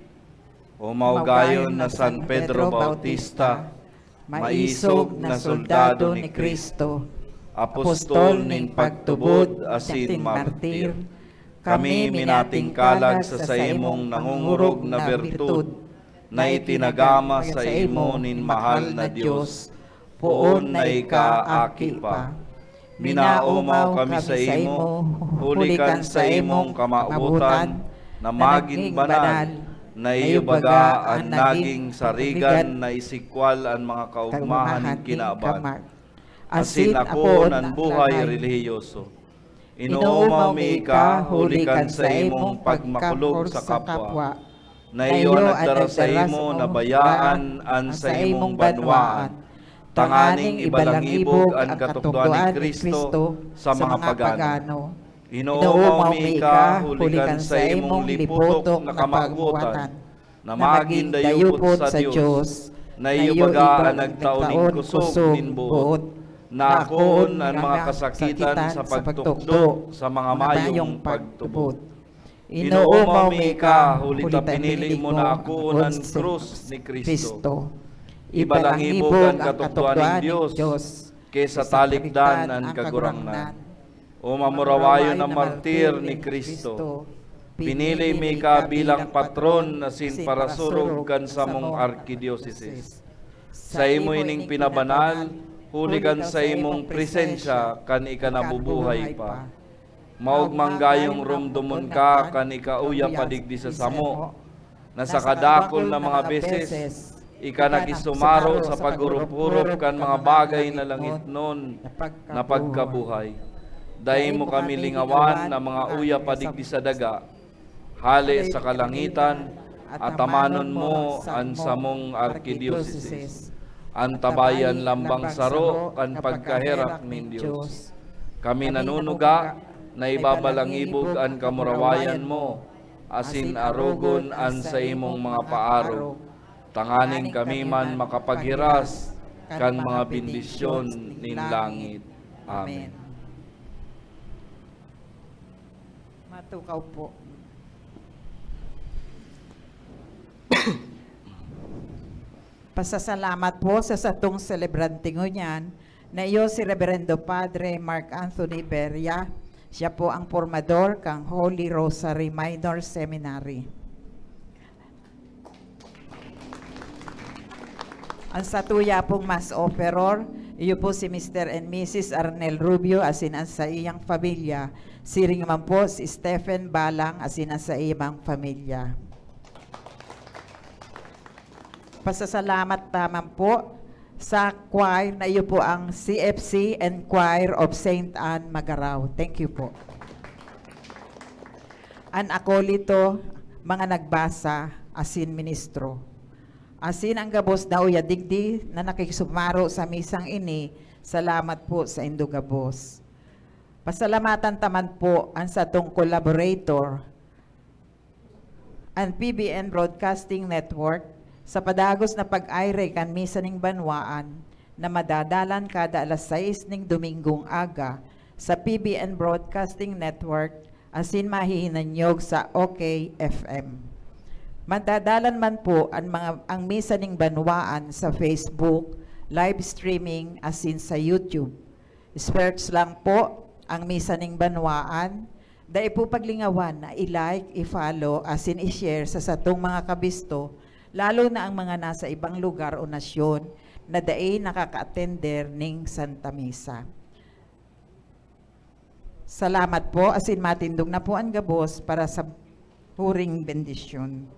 o maugayon na San Pedro Bautista, maisog na soldado ni Kristo, apostol ning pagtubod asin martir, kami minating kalag sa imong nangungurog na bertud, na itinagama sa imo nin mahal na Dios, puon na ikaaki pa. Minaumaw kami sa imo, hulikan sa imong kamautan, na maging banal, na iyo baga ang naging sarigan na isikwal ang mga kaugmahan kinaaban. Asin ako ng buhay relihiyoso. Inuumaw mi ka, hulikan sa imong pagmakulog sa kapwa, na iyo nagdara sa imo na bayaan an sa imong banwaan, tanganing ibalangibog ang katukdoan ni Kristo sa mga pagano. Inuumaw mi ka, hulikan sa imong liputok na kamabutan, na maging dayupot sa Dios, na iyo baga ang nagtaoning kusog nin buot, na akoon ang mga kasakitan sa pagtukdo sa mga mayong pagtubot. Inuumaw mi ka, hulita pinili mo na akoon ang krus ni Kristo. Ibalangibog ang katukdoan ng Diyos, kaysa talikdan ang kagurangnan. O mamurawayo na martir ni Kristo, pinili mi ka bilang patron na sin parasurog kan sa mong arkidioceses. Sa imo ining pinabanal, hulikan sa imong presensya kan ika nabubuhay pa. Maog manggayong rumdumon ka kan ika uya padigdi sa samo, na sa kadakol na mga beses, ika nagisumaro sa paghurup-hurup kan mga bagay na langit nun na pagkabuhay. Dahil mo kami lingawan na mga uya padigdi sa daga, hali sa kalangitan, at tamanon mo ang samong arkidioceses. Antabayan lambang saro kan pagkaherak nin Dios. Kami nanunuga na ibabalangibog ang kamurawayan mo, asin arugon an sa imong mga paaro. Tanganing kami man makapaghiras kan mga bendisyon nin langit. Amen. Matukaw po. Pasasalamat po sa satong celebrante ngunyan na iyo si Reverendo Padre Mark Anthony Beria. Siya po ang formador kang Holy Rosary Minor Seminary. Ang satuya pong mas operor, iyo po si Mr. and Mrs. Arnel Rubio asin ang sa iyang pamilya. Siring man po si Stephen Balang asin ang sa iyang pamilya. Pasasalamat naman po sa choir na iyo po ang CFC and Choir of St. Anne Magaraw. Thank you po. An akolito, mga nagbasa, asin ministro. Asin ang gabos na uya digdi na nakikisumaro sa misang ini, salamat po sa indo gabos. Pasalamatan taman po ang satong collaborator, ang PBN Broadcasting Network, sa padagos na pag-ayre kan misa ning banwaan na madadalan kada alas 6 ning Domingong aga sa PBN Broadcasting Network asin mahihinanyog sa OK FM. Madadalan man po ang misa ning banwaan sa Facebook, live streaming asin sa YouTube. Search lang po ang misa ning banwaan, dai po paglingawan na i-like, i-follow asin i-share sa satong mga kabisto, lalo na ang mga nasa ibang lugar o nasyon na daay nakaka-attender ning Santa Misa. Salamat po, asin matindog na po ang gabos para sa puring bendisyon.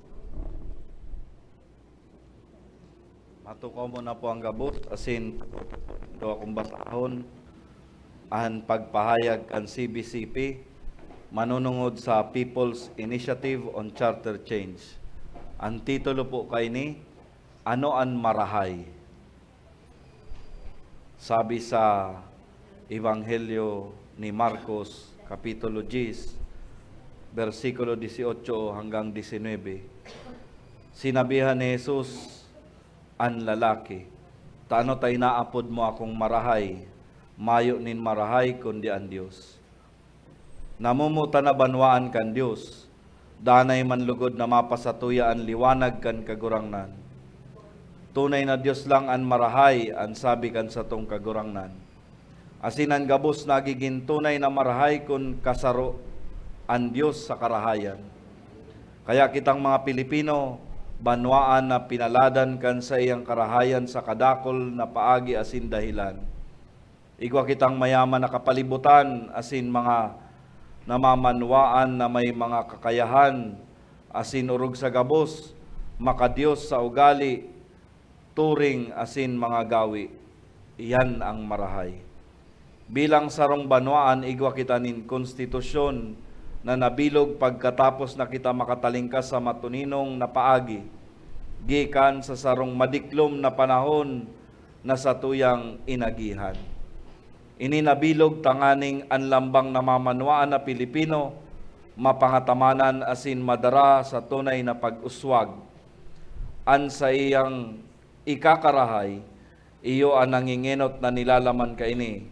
Matukaw mo na po ang gabos, asin do akong basahon, ang pagpahayag ang CBCP, manunungod sa People's Initiative on Charter Change. Ang titulo po kay ni, Ano ang Marahay? Sabi sa Ebanghelyo ni Marcos, Kapitulo 10, versikulo 18 hanggang 19, sinabihan ni Jesus ang lalaki, taano tayo naapod mo akong marahay, mayo nin marahay kundi ang Diyos. Namumuta na banwaan kan Diyos, danay manlugod na mapasatuya ang liwanag kan kagurangnan. Tunay na Diyos lang ang marahay, ang sabi kan sa tong kagurangnan. Asinan gabos nagiging tunay na marahay kun kasaro ang Diyos sa karahayan. Kaya kitang mga Pilipino, banwaan na pinaladan kan sa iyang karahayan sa kadakol na paagi asin dahilan. Igwa kitang mayaman na kapalibutan asin mga namamanwaan na may mga kakayahan asin urog sa gabos, makadiyos sa ugali, turing asin mga gawi. Iyan ang marahay. Bilang sarong banwaan, igwa kita nin konstitusyon na nabilog pagkatapos na kita makatalingkas sa matuninong na paagi, gikan sa sarong madiklom na panahon na sa tuyang inagihan. Ininabilog tanganing anlambang namamanwaan na Pilipino, mapangatamanan asin madara sa tunay na pag-uswag. An sa iyang ikakarahay, iyo ang nangingenot na nilalaman kaini.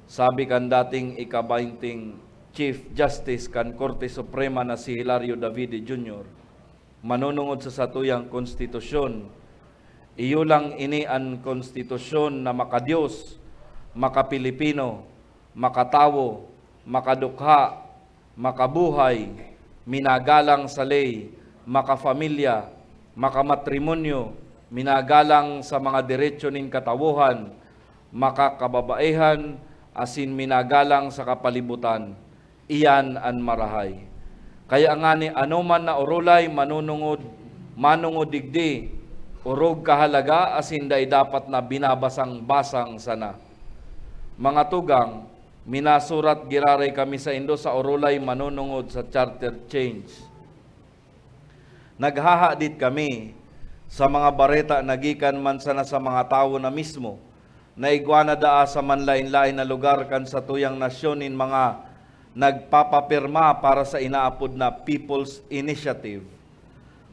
Sabi kan dating ika-20 Chief Justice kan Korte Suprema na si Hilario Davide Jr., manunungod sa satuyang konstitusyon, iyo lang ini ang konstitusyon na makadiyos, makapilipino, makatawo, makadukha, makabuhay, minagalang sa ley, makafamilya, makamatrimonyo, minagalang sa mga diretsyo nin katawuhan, makakababaehan, asin minagalang sa kapalibutan. Iyan ang marahay. Kaya nga ni anuman na orulay manunungod, manungod digdi, urog kahalaga asin day dapat na binabasang-basang sana. Mga tugang, minasurat giraray kami sa Indo sa orulay manunungod sa charter change. Naghahadit kami sa mga bareta nagikan man sana sa mga tao na mismo, na igwana daa sa manlain-lain na lugar kan sa tuyang nasyonin mga nagpapapirma para sa inaapod na People's Initiative.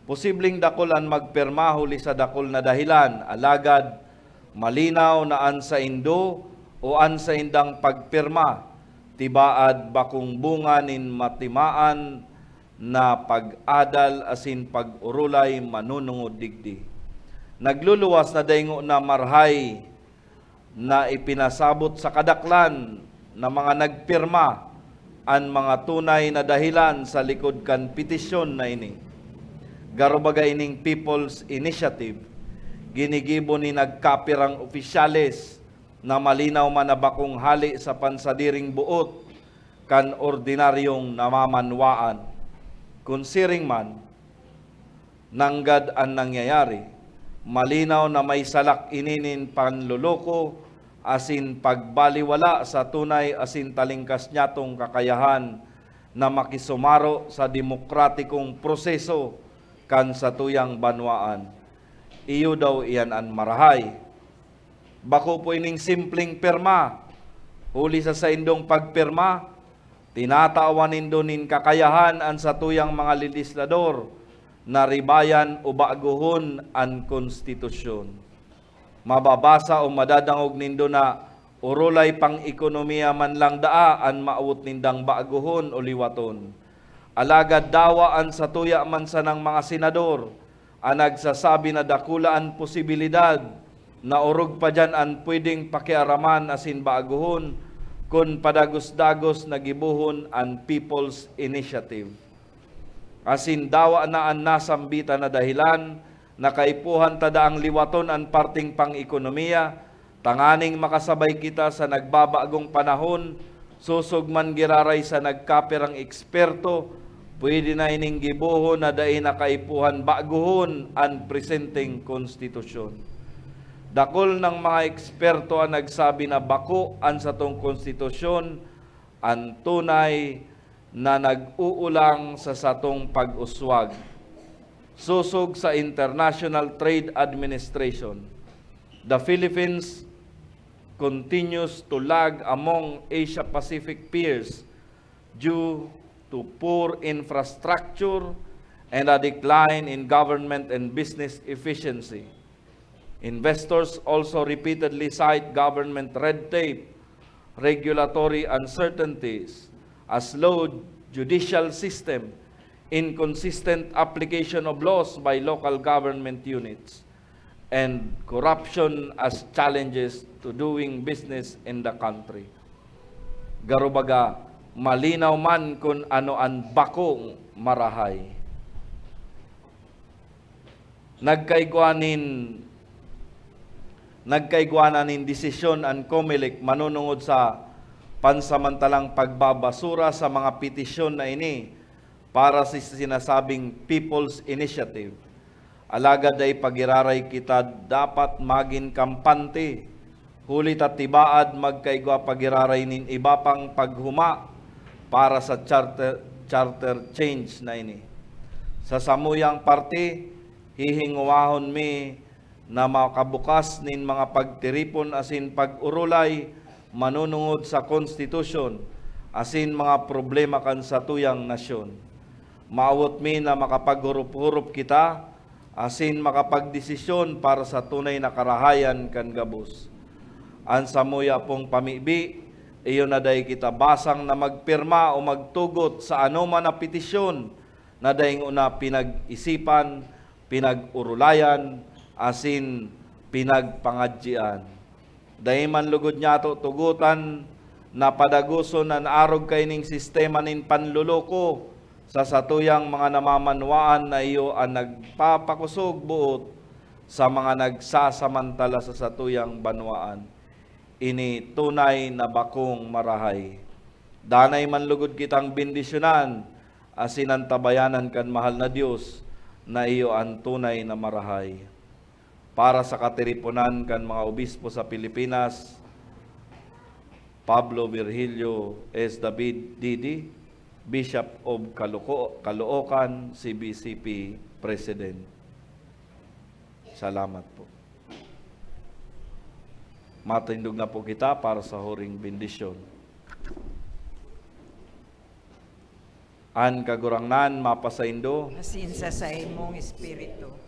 Posibleng dakulan magpirma huli sa dakol na dahilan, alagad malinaw na an sa Indo o an sa indang pagpirma, tibaad bakong bunga nin matimaan na pag-adal asin pag-urulay manunungod digdi. Nagluluwas na daingo na marhay na ipinasabot sa kadaklan na mga nagpirma ang mga tunay na dahilan sa likod kan petisyon na ini. Garubaga ining People's Initiative, ginigibo ni nagkapirang opisyales na malinaw man na bakong hali sa pansadiring buot kan ordinaryong namamanwaan. Kunsiring man, nanggad ang nangyayari, malinaw na may salak ininin panluloko, asin pagbaliwala sa tunay asin talingkas nyatong kakayahan na makisumaro sa demokratikong proseso kan sa tuyang banwaan. Iyo daw iyan ang marahay. Bako po ining simpleng pirma, huli sa indong pagpirma, tinatawan nindo nin kakayahan an sa tuyang mga legislador na ribayan o baguhon ang konstitusyon. Mababasa o madadangog nindo na urulay pang ekonomiya man lang daan maawot nindang baguhon o liwaton. Alagad dawaan sa tuya man sa ng mga senador, ang nagsasabi na dakulaan posibilidad na urog pa dyan ang pwedeng pakiaraman asin baguhon kung padagos-dagos nagibuhon ang People's Initiative. Asin dawa na ang nasambita na dahilan, nakaipuhan tada ang liwaton ang parting pang-ekonomiya, tanganing makasabay kita sa nagbabagong panahon, susugman giraray sa nagkapirang eksperto, pwede na ining gibuhon na dahi nakaipuhan baguhon ang presenting konstitusyon. Dakol ng mga eksperto ang nagsabi na bako ang satong konstitusyon ang tunay na nag-uulang sa satong pag-uswag. Susog sa International Trade Administration, the Philippines continues to lag among Asia-Pacific peers due to poor infrastructure and a decline in government and business efficiency. Investors also repeatedly cite government red tape, regulatory uncertainties, a slow judicial system, inconsistent application of laws by local government units, and corruption as challenges to doing business in the country. Garubaga, malinaw man kung ano ang bakong marahay. Nagkaigwanan desisyon ang COMELEC manunungod sa pansamantalang pagbabasura sa mga petisyon na ini para sa sinasabing People's Initiative. Alagad ay pagiraray kita dapat maging kampante, huli tatibaad magkaigwa pagiraray nin iba pang paghuma para sa charter change na ini. Sa samuyang parte, hihinguahon mi na makabukas nin mga pagtiripon asin pag-urulay manunungod sa konstitusyon asin mga problema kan sa tuyang nasyon. Maawot mi na makapaghurup-hurup kita asin makapagdesisyon para sa tunay na karahayan kan gabos. Ang samuya pong pamibi, iyon na day kita basang na magpirma o magtugot sa anuman na petisyon na dayong una pinag-isipan, pinag-urulayan, asin pinagpangadjian. Dahil man lugod niya to tugutan na padaguson ang arog kay ning sistema nin panluloko sa satuyang mga namamanwaan na iyo ang nagpapakusog buot sa mga nagsasamantala sa satuyang banwaan. Ini tunay na bakong marahay. Danay man lugod kitang bendisyonan asin ang tabayanan kan mahal na Dios na iyo ang tunay na marahay. Para sa katiripunan kan mga obispo sa Pilipinas, Pablo Virgilio S. David Didi, Bishop of Caloocan, CBCP President. Salamat po. Matindog na po kita para sa huring bendisyon. An kagurangnan mapasaindo, asin sa imong espiritu.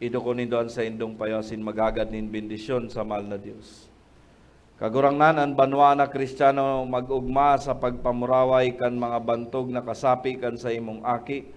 Ido ko nindoan sa indong payasin magagad nin bendisyon sa mahal na Diyos. Kagurangnan ang banwa na Kristiyano mag-ugma sa pagpamuraway kan mga bantog na kasapi kan sa imong aki.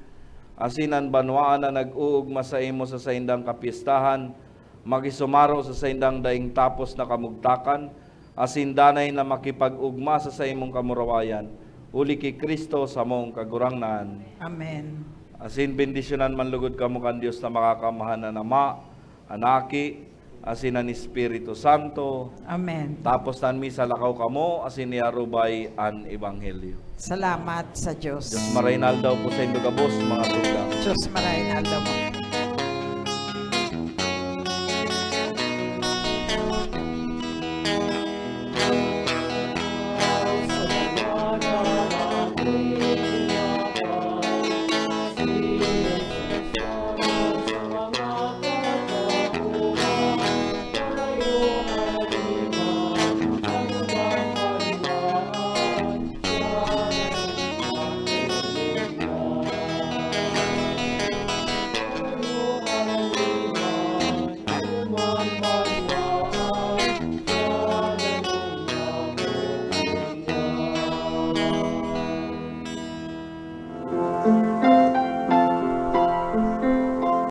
Asin ang banwaan na nag-uugma sa imo sa saindang kapistahan, magisumaro sa saindang daing tapos na kamugtakan, asin danay na makipag-ugma sa imong kamurawayan. Uli ki Kristo sa mong kagurangnan. Amen. Asin bendisyonan man lugod kamo kan Dios na makakamahan na Ama, Anaki, asin ang Espiritu Santo. Amen. Tapos nan mi sa lakaw kamo, asin niarubay an Ebanghelyo. Salamat sa Diyos. Diyos maraynal daw po sa indogabos mga tugang. Diyos maraynal daw po